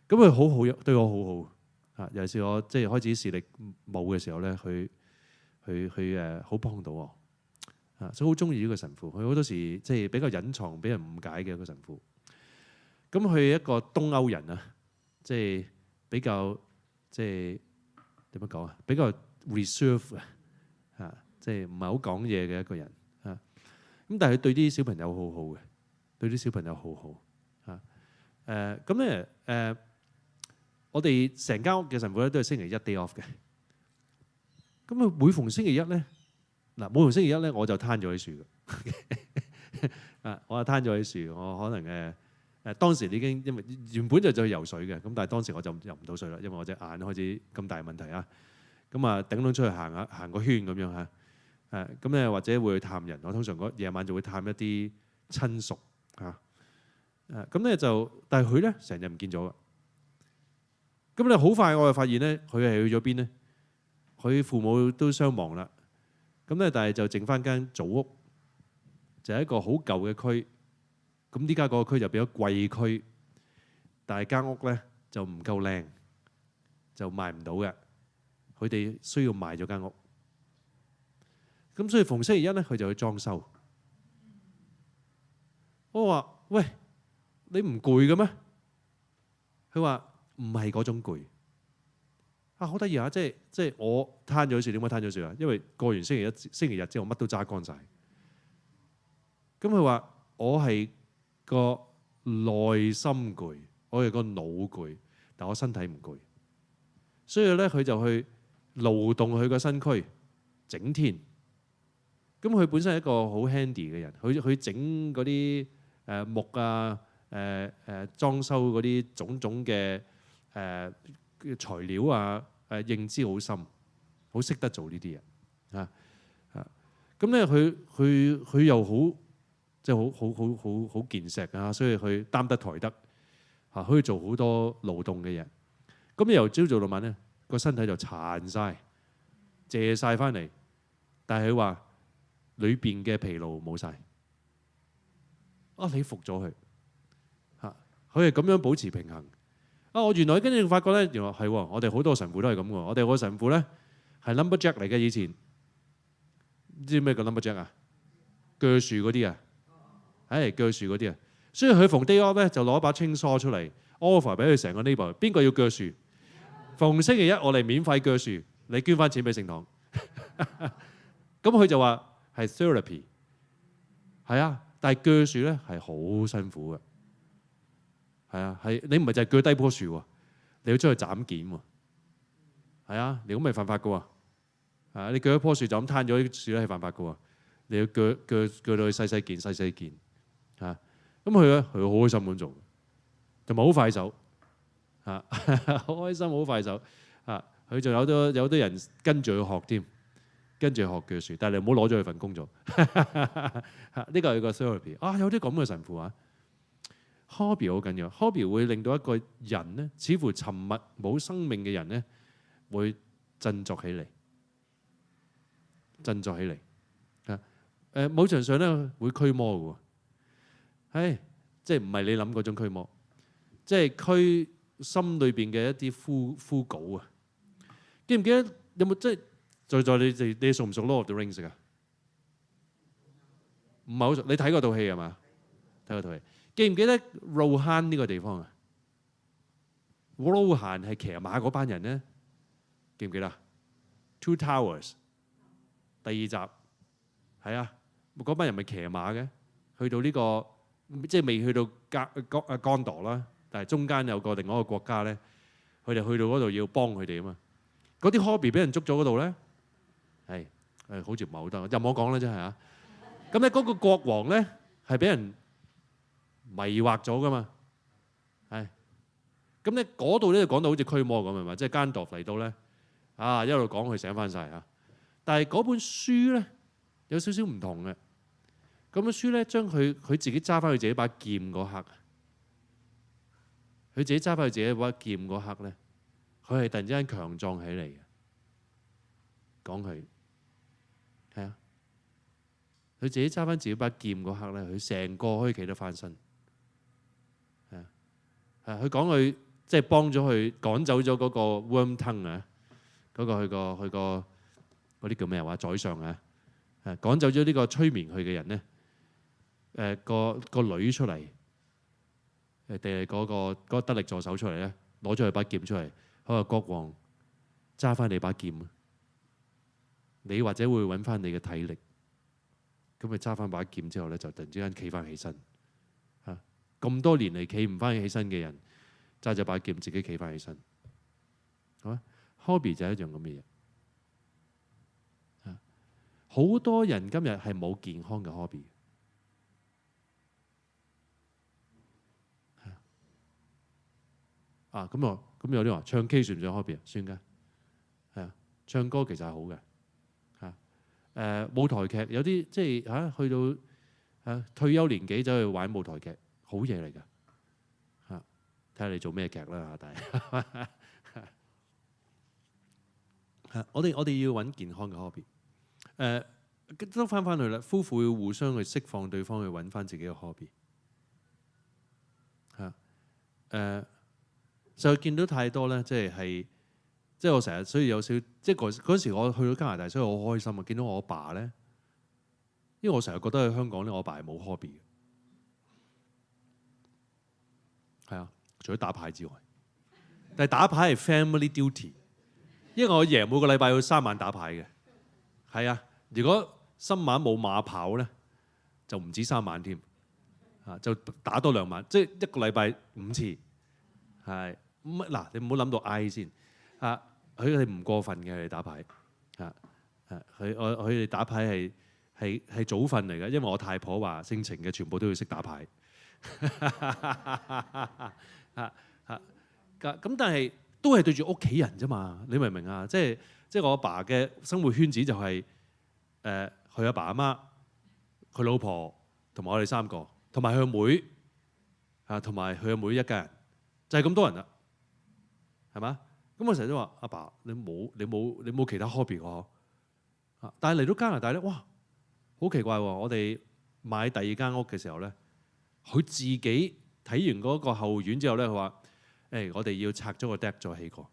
咁佢好好，對我好好啊！尤其是我即係開始視力冇嘅時候咧，佢好幫到我啊！所以好中意呢個神父。佢好多時即係比較隱藏、俾人誤解嘅一個神父。咁佢係一個東歐人啊，即係比較即係點樣講啊？比較 reserve 啊，即係唔係好講嘢嘅一個人啊。咁但係佢對啲小朋友好好嘅，對啲小朋友好好啊。咁咧我哋成間屋嘅神父咧都係星期一 day off 嘅。咁啊，每逢星期一咧，嗱，每逢星期一咧我就攤咗喺樹嘅。啊，我就攤咗喺樹，我可能當時已經因為原本就去游水嘅，咁但係當時我就游唔到水啦，因為我隻眼開始咁大問題啊。咁啊，頂籠出去行個圈咁樣嚇。咁咧或者會去探人，我通常夜晚就會探一啲親屬嚇。咁咧但係佢咧成日唔見咗㗎。咁咧好快我就發現咧，佢係去咗邊咧？佢父母都傷亡啦。咁咧但係就剩翻間祖屋，就係一個好舊嘅區。咁呢家嗰個區就變咗貴區，但係間屋咧就唔夠靚，就賣唔到嘅。佢哋需要賣咗間屋。咁所以逢星期一咧，佢就去裝修。我話：喂，你唔攰嘅咩？佢話：唔係嗰種攰。啊，好得意啊！即係我攤咗樹，點解攤咗樹啊？因為過完星期日之後，乜都揸乾晒。咁佢話：我係個內心攰，我係個腦攰，但我身體唔攰。所以咧，佢就去勞動佢個身軀，整天。咁佢本身係一個好 handy 嘅人，佢整嗰啲木啊，裝修嗰啲種種嘅材料啊，認知好深，好識得做呢啲嘢啊。咁咧佢又好即係好健碩啊，所以佢擔得抬得嚇，可以做好多勞動嘅嘢。咁由朝做到晚咧，個身體就殘晒，借晒翻嚟，但係佢話裏邊嘅疲勞冇晒。啊，你服咗佢嚇，佢係咁樣保持平衡。啊，我原來跟住發覺咧，原來係我哋好多神父都係咁嘅。我哋個神父咧係 lumberjack 嚟嘅，以前知咩叫 lumberjack 啊？鋸樹嗰啲啊，鋸樹嗰啲啊。所以佢逢 day off 咧就攞把清梳出嚟 offer 俾佢成個 neighbor，邊個要鋸樹？逢星期一我哋免費鋸樹，你捐翻錢俾聖堂。咁佢就話係 therapy， 係啊，但係鋸樹咧係好辛苦嘅，係啊，係你唔係就係鋸低棵樹喎，你要將佢斬件喎，係啊，你咁咪犯法嘅喎，啊，你鋸一棵樹就咁攤咗啲樹咧係犯法嘅喎，你要鋸到佢細細件嚇，咁佢好開心咁做，同埋好快手。好開心，好快手啊！佢仲有好多人跟住去學添，跟住學鋸樹，但係你唔好攞咗佢份工做。呢個係個 therapy 啊！有啲咁嘅神父啊 ，hobby 好緊要 ，hobby 會令到一個人咧，似乎沉默冇生命嘅人咧，會振作起嚟，某程度上咧會驅魔嘅喎，即係唔係你諗嗰種驅魔，即係驅心裏邊嘅一啲枯槁啊！記唔記得有冇即係在你熟唔熟《Lord of the Rings》㗎？唔係好熟，你睇過套戲係嘛？睇過套戲，記唔記得 Rohan 呢個地方啊 ？Rohan 係騎馬嗰班人咧，記唔記得 ？Two Towers 第二集係啊，嗰班人咪騎馬嘅，去到呢個即係未去到干朵啦。但係中間有個另外一個國家咧，佢哋去到嗰度要幫佢哋啊嘛。嗰啲 hobby 俾人捉咗嗰度咧，係好似唔係好得，任我講啦，真係啊。咁咧嗰個國王咧係俾人迷惑咗噶嘛，係。咁咧嗰度咧就講到好似驅魔咁係嘛，即係奸惰嚟到咧啊一路講佢醒翻晒嚇。但係嗰本書咧有少少唔同嘅，嗰本書咧將佢自己揸翻佢自己把劍嗰刻。佢自己揸翻佢自己把劍嗰刻咧，佢係突然之間強壯起嚟嘅。講佢係啊，佢自己揸翻自己把劍嗰刻咧，佢成個可以企得翻身。佢講佢即係幫咗佢趕走咗嗰個 worm tongue 啊，嗰個佢個嗰啲叫咩話宰相啊，趕走咗呢個催眠佢嘅人咧，個女出嚟，定係嗰個得力助手出嚟咧，攞咗佢把劍出嚟，佢話國王揸翻你把劍，你或者會揾翻你嘅體力。咁佢揸翻把劍之後咧，就突然之間企翻起身。咁多年嚟企唔翻起身嘅人，揸咗把劍自己企翻起身。hobby 就係一樣咁嘅嘢。好多人今日係冇健康嘅 hobby。咁有啲話唱 K 算唔算 hobby 啊？算㗎。唱歌其實係好嘅。舞台劇有啲即係去到退休年紀走去玩舞台劇，好嘢嚟㗎。睇下你做咩劇啦，但係我哋要揾健康嘅 hobby。都翻去啦，夫婦要互相去釋放對方，去揾翻自己嘅 hobby。就見到太多咧，即係我成日，所以有少即係嗰時我去到加拿大，所以我好開心啊！見到我阿爸咧，因為我成日覺得喺香港咧，我阿爸係冇 hobby 嘅。係啊，除咗打牌之外，但係打牌係 family duty， 因為我爺每個禮拜要3晚打牌嘅。係啊，如果深晚冇馬跑咧，就唔止3晚添，就打多2晚，即係一個禮拜5次。係嗱，你唔好諗到嗌先佢哋唔過分嘅，佢哋打牌佢哋打牌係早瞓嚟嘅，因為我太婆話性情嘅全部都要識打牌。咁但係都係對住屋企人啫嘛，你明唔明啊？即係我阿爸嘅生活圈子就係佢阿爸阿媽、佢老婆同埋我哋3個，同埋佢阿妹同埋佢阿妹一家人，就係咁多人啦，係嘛？咁我成日都話阿爸，你冇其他 hobby 喎。但係嚟到加拿大咧，哇，好奇怪喎！我哋買第2間屋嘅時候咧，佢自己睇完嗰個後院之後咧，佢話：我哋要拆咗個 deck 再起過。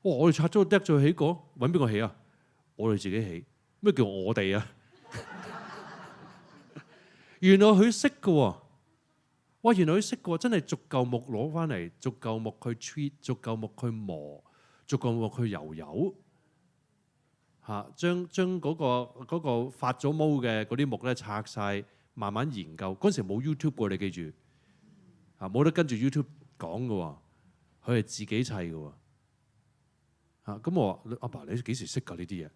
我哋拆咗個 deck 再起過，揾邊個起啊？我哋自己起。咩叫我哋啊？原來佢識嘅喎。哇！原來佢識過，真係逐嚿木攞翻嚟，逐嚿木去 treat， 逐嚿木去磨，逐嚿木去油將嗰個發咗毛嘅嗰啲木咧拆晒，慢慢研究。嗰陣時冇 YouTube 喎，你記住冇得跟住 YouTube 講嘅喎，佢係自己砌嘅喎。咁我話阿爸，你幾時識㗎呢啲嘢？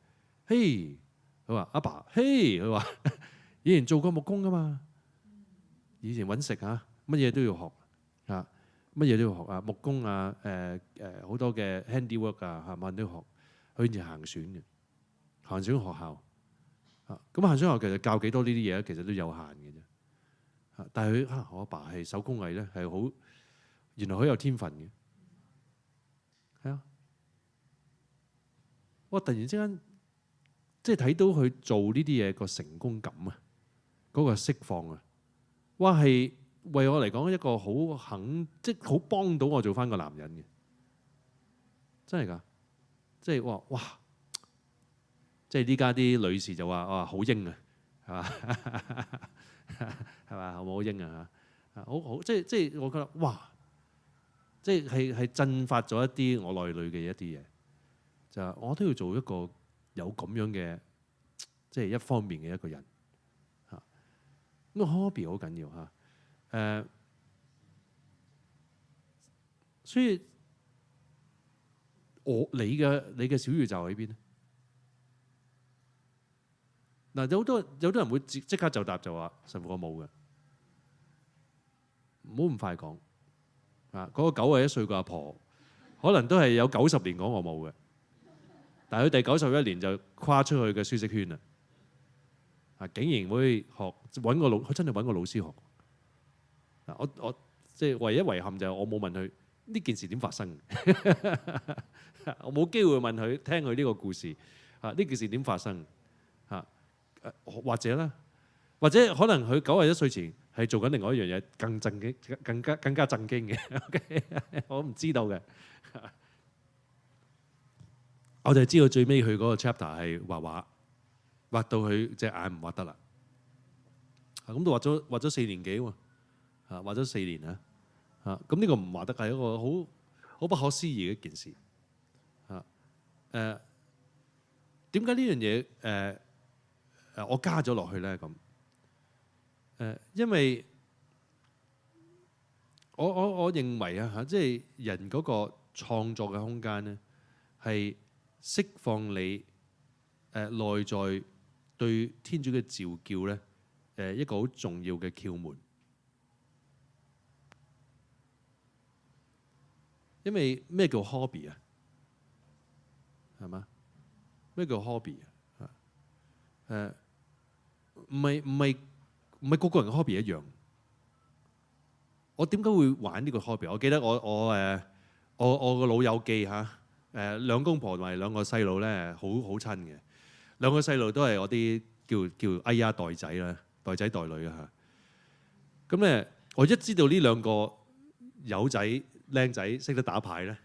嘿，佢話阿爸，嘿，佢話以前做過木工㗎嘛，以前揾食乜嘢都要學乜嘢都要學木工好多嘅 handiwork 乜都要學。佢以前行船嘅，行船學校咁行船學校其實教幾多呢啲嘢咧，其實都有限嘅啫。但係佢我阿爸係手工藝咧係好，原來好有天分嘅。係啊，我突然之間即係睇到佢做呢啲嘢個成功感嗰個釋放哇係為我嚟講一個好即係好幫到我做翻個男人嘅，真係㗎，即係哇！即係呢家啲女士就話好英啊，係嘛？係嘛？好唔好英啊？好即係我覺得哇！即係震發咗一啲我內裏嘅一啲嘢，就係我都要做一個有咁樣嘅即係一方面嘅一個人咁個 hobby 好緊要所以你嘅小宇宙喺邊咧？嗱，有好多人會即刻就答就話神父我冇嘅，唔好咁快講嗰個91歲個阿婆，可能都係有90年講我冇嘅，但係佢第91年就跨出去嘅舒適圈啦，竟然會揾個佢真係揾個老師學。我即係唯一遺憾就係我冇問佢呢件事點發生，我冇機會問佢聽佢呢個故事呢件事點發生或者咧或者可能佢91歲前係做緊另外一樣嘢，更震驚、更加震驚嘅。OK， 我唔知道嘅。我就係知道最尾佢嗰個 chapter 係畫到佢隻眼唔畫得啦。咁都畫咗4年幾喎，畫咗4年啊。咁呢個唔畫得係一個好不可思議嘅一件事。點解呢樣嘢我加咗落去咧？咁因為我認為啊，即係人嗰個創作嘅空間咧，係釋放你內在對天主嘅召叫咧，一個好重要嘅竅門。因為咩叫 hobby 啊？係嘛？咩叫 hobby 啊？唔係個個人嘅 hobby 一樣。我點解會玩呢個 hobby？我記得我個老友記嚇，兩公婆同埋兩個細路咧，好親嘅。兩個細路都係我啲叫哎呀代仔啦，代仔代女啊嚇。咁咧，我一知道呢兩個友仔靚仔識得打牌咧，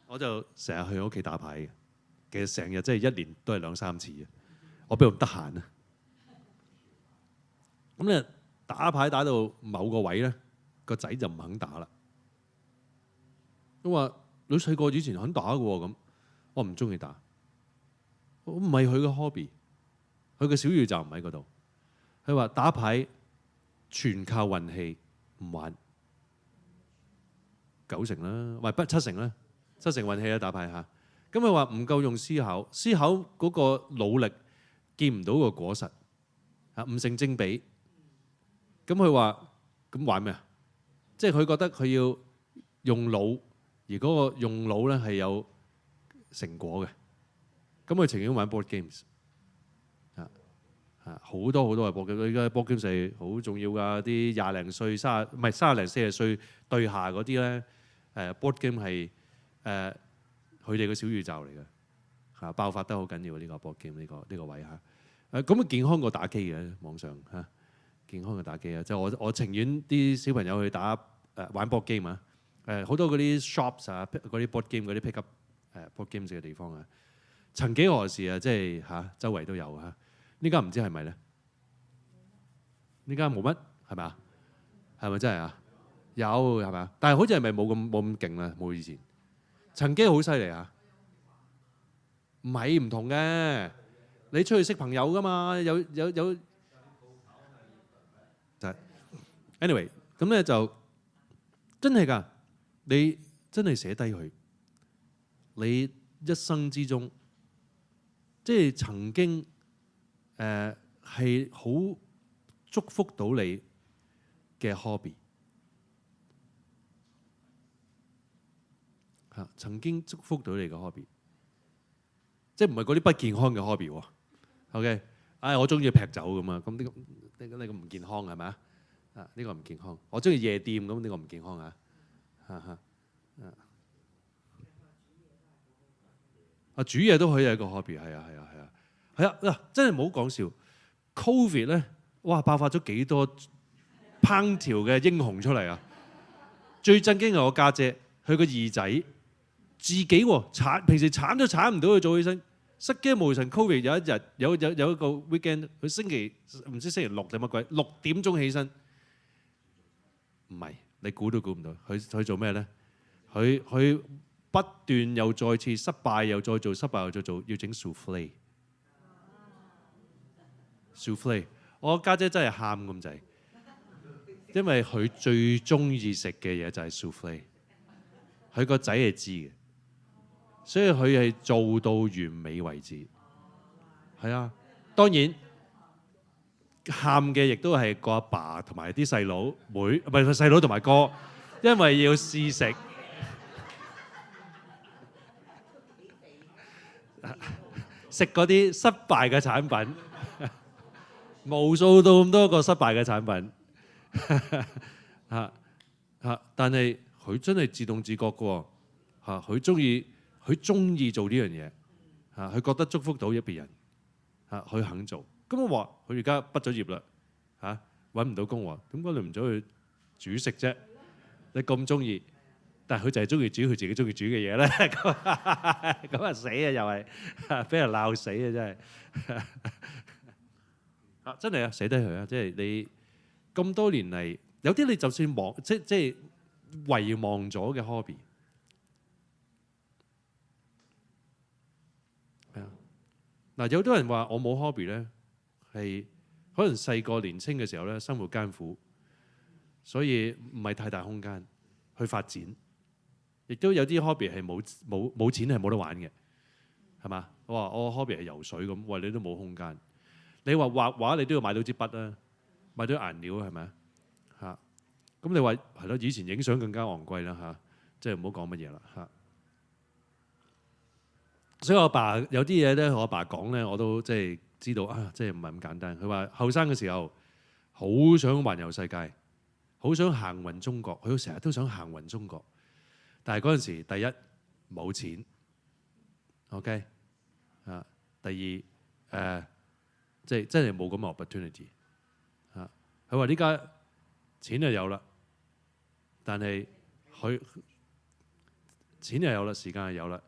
我就成日去屋企打牌嘅。其實成日即係1年都係2、3次嘅。我邊度得閒啊？咁咧打牌打到某個位咧，個仔就唔肯打啦。佢話：你細個以前肯打嘅喎，咁我唔中意打。我唔係佢嘅 hobby， 佢嘅小宇宙唔喺嗰度。佢話打牌全靠運氣，唔玩9成啦，唔係7成啦，7成運氣啦打牌嚇。咁佢話唔夠用思考嗰個努力見唔到個果實嚇，唔成正比。咁佢話咁玩咩啊？即係佢覺得佢要用腦，而嗰個用腦咧係有成果嘅。咁佢情願玩 board games 好多嘅 board game。而家 board games 係好重要㗎，啲20零歲、30零40歲對下嗰啲咧，board game 係佢哋嘅小宇宙嚟嘅嚇，爆發得好緊要呢個 board game 呢個位嚇。咁啊健康過打機嘅網上嚇，健康過打機啊！即係我情願啲小朋友去玩 board game 啊，好多嗰啲 shops 啊，嗰啲 board game 嗰啲 pick up board games 嘅地方啊，曾幾何時啊，即係周圍都有嚇。呢家唔知係咪咧？呢家冇乜係咪啊？係咪真係啊？有係咪啊？但係好似係咪冇咁勁啦？冇以前。曾經好犀利啊！唔係唔同嘅，你出去識朋友㗎嘛？有就係 anyway 咁咧就真係㗎，你真係寫低佢，你一生之中即係曾經係好祝福到你嘅 hobby。曾經祝福到你嘅 hobby， 即係唔係嗰啲不健康嘅 hobby 喎。OK， 我中意劈酒咁啊，咁呢個唔健康係咪啊？呢個唔健康。我中意夜店咁，呢個唔健康啊。煮嘢都可以係一個 hobby， 係啊嗱，真係唔好講笑。Covid 咧，哇爆發咗幾多烹調嘅英雄出嚟啊！最震驚係我家姐，佢個二仔。自己平時鏟都鏟唔到佢早起身，失驚無神。Covid 有一日有一個 weekend，佢星期6定乜鬼，6點鐘起身，唔係你估都估唔到，佢做咩咧？佢不斷又再次失敗，又再做失敗，又再做，要整 soufflé。我家姐真係喊咁滯，因為佢最中意食嘅嘢就係 soufflé，佢個仔係知嘅。所以佢係做到完美為止，係啊。當然喊嘅亦都係個阿爸同埋啲細佬妹，唔係細佬同埋哥，因為要試食，食嗰啲失敗嘅產品，無數到咁多個失敗嘅產品，但係佢真係自動自覺嘅喎，佢中意做呢樣嘢，佢覺得祝福到一別人，佢肯做。咁我話佢而家畢咗業啦，嚇揾唔到工喎，點解你唔走去煮食啫？你咁中意，但係佢就係中意煮佢自己中意煮嘅嘢咧，咁啊死啊又係俾人鬧死啊真係啊真係啊死低佢啊！即係你咁多年嚟，有啲你就算忘即係遺忘咗嘅 hobby。嗱，有好多人話我冇 hobby 咧，係可能細個年青嘅時候咧，生活艱苦，所以唔係太大空間去發展。亦都有啲 hobby 係冇錢係冇得玩嘅，係嘛？我話我 hobby 係游水咁，喂你都冇空間。你話畫畫你都要買到支筆啦，買到顏料係咪啊？嚇！咁你話係咯？以前影相更加昂貴啦嚇，即係唔好講乜嘢啦嚇。所以我爸有啲嘢咧，我阿爸講咧，我都即係知道啊，即係唔係咁簡單。佢話後生嘅時候好想環遊世界，好想行勻中國，佢成日都想行勻中國。但係嗰陣時，第一冇錢 ，OK 啊。第二即係真係冇咁嘅 opportunity 啊。佢話呢家錢就有啦，但係佢錢又有啦，時間又有啦，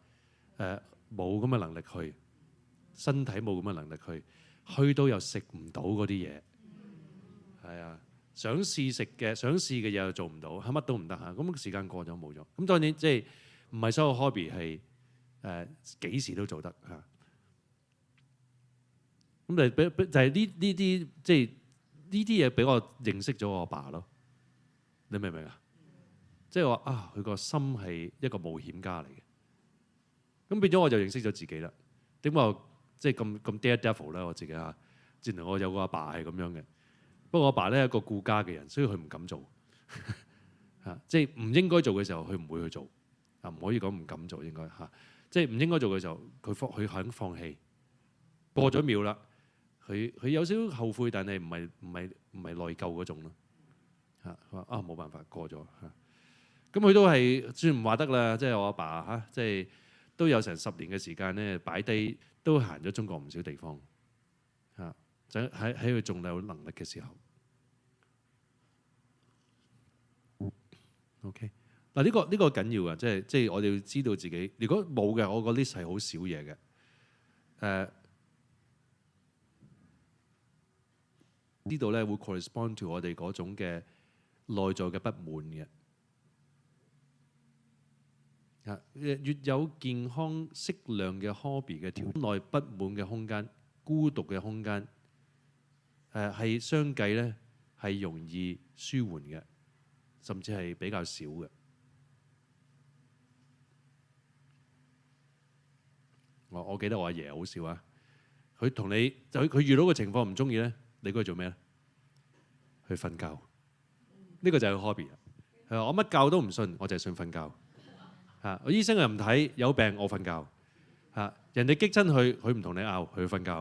冇咁嘅能力去，身體冇咁嘅能力去到又食唔到嗰啲嘢，係啊，想試嘅嘢又做唔到，乜都唔得嚇。咁時間過咗冇咗。咁當然即係唔係所有 hobby 係幾時都做得嚇。咁就係呢啲即係呢啲嘢俾我認識咗我阿爸咯。你明唔明啊？即係話啊，佢個心係一個冒險家嚟嘅。咁變咗我就認識咗自己啦。點解我即係咁 daredevil 咧？我自己嚇，原來我有個阿爸係咁樣嘅。不過我阿爸咧係一個顧家嘅人，所以佢唔敢做嚇。即係唔應該做嘅時候，佢唔會去做啊。唔可以講唔敢做，應該嚇。即係唔應該做嘅時候，佢肯放棄。過咗秒啦，佢有少少後悔，但係唔係內疚嗰種咯嚇。佢話啊冇辦法過咗嚇。咁佢都係算唔話得啦。即係我阿爸嚇，即係。都有成10年嘅時間咧，擺低都行咗中國唔少地方嚇，就喺佢仲有能力嘅時候。OK， 嗱呢個緊要嘅，即係我哋要知道自己。如果冇嘅，我個 list 係好少嘢嘅。呢度咧會 correspond to 我哋嗰種嘅內在嘅不滿嘅。越有健康適量嘅 hobby 嘅條件，內不滿嘅空間、孤獨嘅空間，係相繼咧係容易舒緩嘅，甚至係比較少嘅。我記得我阿爺好笑啊，佢同你佢遇到個情況唔中意咧，你該做咩咧？去瞓覺。呢個就係佢 hobby。佢話我乜教都唔信，我就係信瞓覺。我醫生又唔睇，有病我瞓覺嚇。人哋激親佢唔同你拗，佢瞓覺。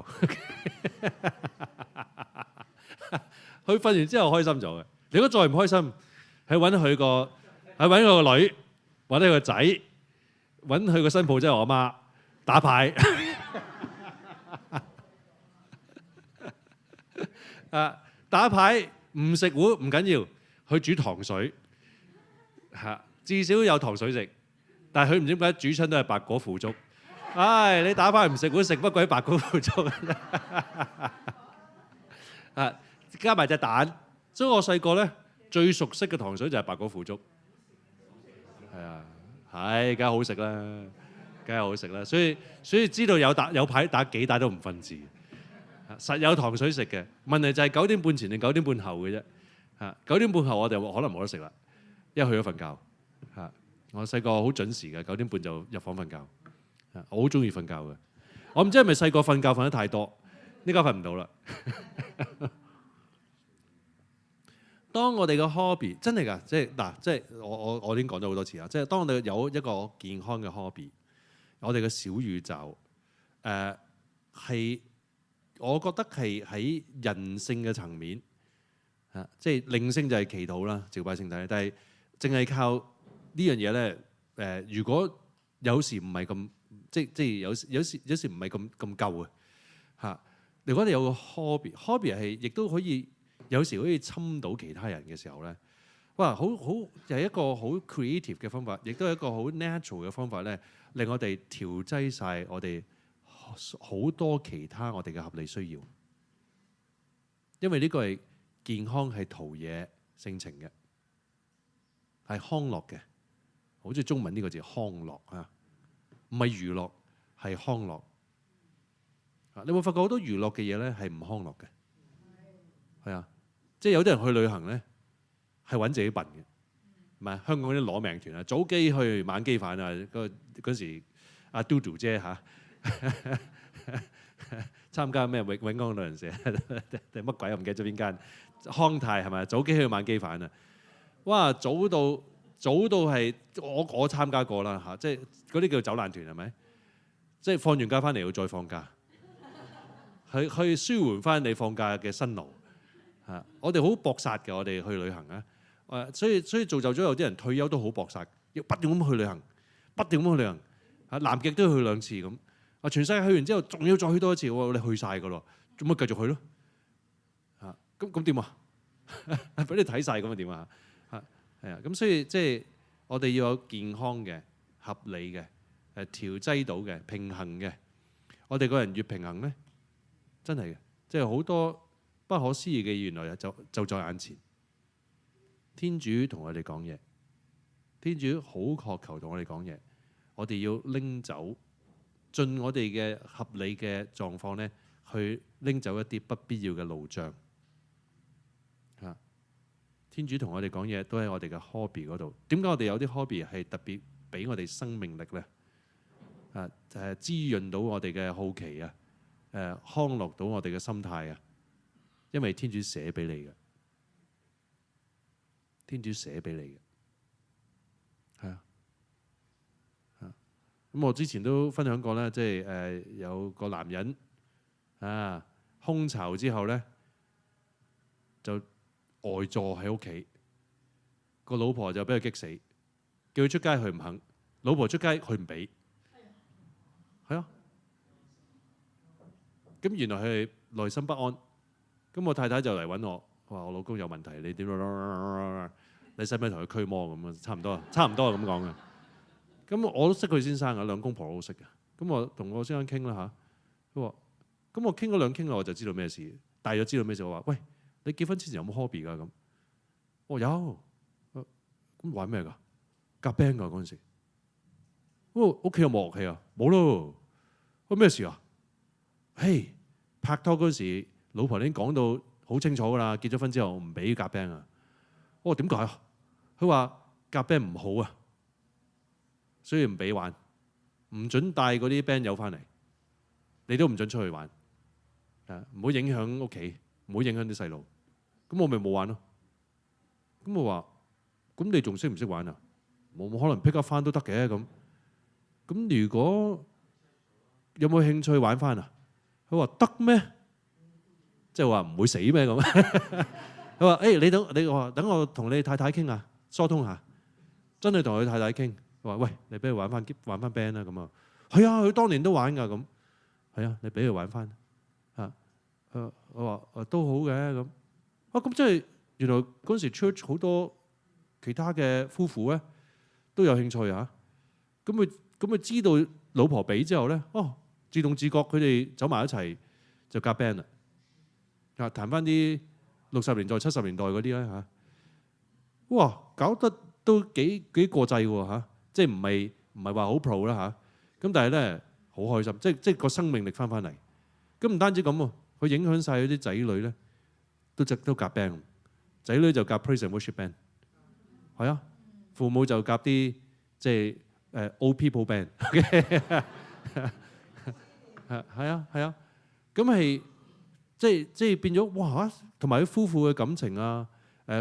佢瞓完之後開心咗嘅。你如果再唔開心，係揾佢個女，揾佢個仔，揾佢個新抱，即係我阿媽打牌。打牌唔食糊唔緊要，去煮糖水嚇，至少有糖水食。但係佢唔知點解煮親都係白果腐竹。唉，你打牌唔食糊，食乜鬼白果腐竹啊？加埋隻蛋，所以我細個咧最熟悉嘅糖水就係白果腐竹。係啊，係梗係好食啦，梗係好食啦。所以知道有牌打幾打都唔瞓字，實有糖水食嘅。問題就係9點半前定9點半後嘅啫。9點半後我哋可能冇得食啦，因為去咗瞓覺嚇。我細個好準時嘅，9點半就入房瞓覺。我好中意瞓覺嘅。我唔知係咪細個瞓覺瞓得太多，呢家瞓唔到啦。當我哋嘅 hobby 真係㗎，即係我已經講咗好多次啦。即係當我哋有一個健康嘅 hobby，我哋嘅小宇宙係我覺得係喺人性嘅層面嚇，即係靈性就係祈禱啦、朝拜聖體，但係淨係靠呢樣嘢咧，如果有時唔係咁，即係有時唔係咁夠嘅嚇。如果你有個 hobby 係亦都可以有時可以侵到其他人嘅時候咧，哇！好係一個好 creative 嘅方法，亦都係一個好 natural 嘅方法咧，令我哋調劑晒我哋好多其他我哋嘅合理需要。因為呢個係健康係陶冶性情嘅，係康樂嘅，好似中文呢個字康樂啊，唔係娛樂，係康樂。你會發覺好多娛樂嘅嘢咧係唔康樂嘅，係啊，即係有啲人去旅行咧係揾自己笨嘅，唔係香港嗰啲攞命團啊，早機去晚機返啊，嗰時阿嘟嘟姐嚇參加咩永安旅行社定乜鬼啊？唔記得咗邊間康泰係咪？早機去晚機返啊！哇，早到係我參加過啦嚇，即係嗰啲叫走爛團係咪？即係放完假翻嚟要再放假。去舒緩翻你放假嘅辛勞嚇，我哋好搏殺嘅，我哋去旅行啊，所以造就咗有啲人退休都好搏殺，要不斷咁去旅行，不斷咁去旅行嚇，南極都要去2次咁，啊全世界去完之後，仲要再去多一次，我話你去晒㗎咯，做乜繼續去咯嚇？咁點啊？俾你睇晒咁啊點啊？嚇係啊，咁所以即係我哋要有健康嘅、合理嘅、調劑到嘅、平衡嘅，我哋個人越平衡咧。真係嘅，即係好多不可思議嘅原來就在眼前。天主同我哋講嘢，天主好渴求同我哋講嘢，我哋要拎走，盡我哋嘅合理嘅狀況咧，去拎走一啲不必要嘅路障。嚇，天主同我哋講嘢都喺我哋嘅 hobby 嗰度。點解我哋有啲 hobby 係特別俾我哋生命力咧？滋潤到我哋嘅好奇啊！康樂到我哋嘅心態啊，因為天主寫俾你嘅，天主寫俾你嘅，係啊，咁我之前都分享過啦，即係有個男人啊，空巢之後咧就呆坐喺屋企，個老婆就俾佢激死，叫佢出街佢唔肯，老婆出街佢唔俾，係啊。咁原來佢係內心不安，咁我太太就嚟揾我，話我老公有問題，你點？你使唔使同佢驅魔咁啊？差唔多係咁講嘅。咁我都識佢先生啊，兩公婆都識嘅。咁我同我先生傾啦嚇，佢話：咁我傾咗兩傾啦，我就知道咩事，大約知道咩事。我話：喂，你結婚之前有冇 hobby 㗎？咁我有，咁玩咩㗎？夾 band 㗎嗰陣時。屋企有冇樂器啊？冇咯。咩事啊？嘿，拍拖嗰時，老婆已經講到好清楚㗎啦。結咗婚之後唔俾夾 band 啊。我話點解啊？佢話夾 band 唔好啊，所以唔俾玩，唔準帶嗰啲 band 友翻嚟，你都唔準出去玩，唔好影響屋企，唔好影響啲細路。咁我咪冇玩咯。咁我話：咁你仲識唔識玩啊？冇可能 pick up 翻都得嘅咁。咁如果有冇興趣玩翻啊？佢話得咩？即係話唔會死咩咁？佢話：你等我同你太太傾下，疏通下，真係同佢太太傾。佢話：喂，你俾佢玩翻 band 啦咁啊！係啊，佢當年都玩㗎咁。係啊，你俾佢玩翻嚇。我話都好嘅咁。咁即係原來嗰陣時 church 好多其他嘅夫婦咧都有興趣嚇。咁佢知道老婆俾之後咧，自動自覺佢哋走埋一齊就夾 band 啦，彈翻啲60年代、70年代嗰啲咧嚇，哇，搞得都幾過際喎嚇，即係唔係話好 pro 啦嚇，咁但係咧好開心，即係個生命力翻嚟。咁唔單止咁喎，佢影響晒嗰啲仔女咧，都夾 band， 仔女就夾 praise and worship band， 係啊，父母就夾啲即係old people band。係啊，咁係即係變咗哇！同埋啲夫婦嘅感情啊，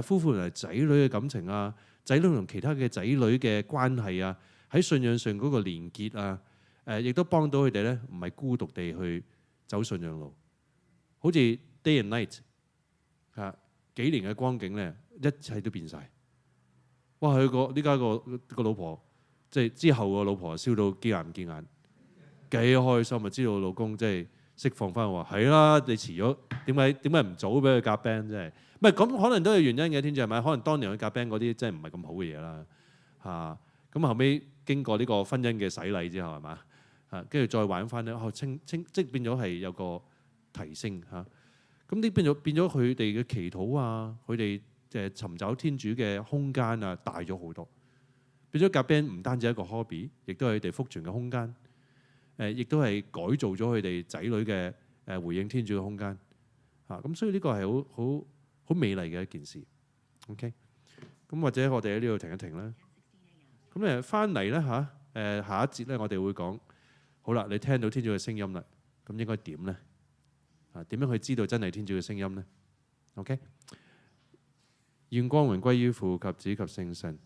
夫婦同埋仔女嘅感情啊，仔女同其他嘅仔女嘅關係啊，喺信仰上嗰個連結啊，亦都幫到佢哋咧，唔係孤獨地去走信仰路，好似 day and night 幾年嘅光景咧，一切都變晒。哇！佢呢家個老婆，即係之後個老婆燒到見眼唔見眼。幾開心啊！知道老公即係釋放翻話係啦，你遲咗，點解唔早俾佢夾 band 啫？唔係咁，可能都有原因嘅。天主係咪？可能當年佢夾 band 嗰啲真係唔係咁好嘅嘢啦嚇。咁後尾經過呢個婚姻嘅洗禮之後係嘛嚇，跟住再玩翻咧，即變咗係有個提升嚇。咁呢變咗佢哋嘅祈禱啊，佢哋尋找天主嘅空間啊，大咗好多。變咗夾 band 唔單止一個 hobby， 亦都係佢哋福傳嘅空間。亦都係改造咗佢哋仔女嘅回應天主嘅空間嚇。咁所以呢個係好美麗嘅一件事。OK， 咁或者我哋喺呢度停一停啦。咁翻嚟咧嚇，下一節咧我哋會講好啦。你聽到天主嘅聲音啦，咁應該點咧？點樣去知道真係天主嘅聲音咧 ？OK， 願光榮歸於父及子及聖神。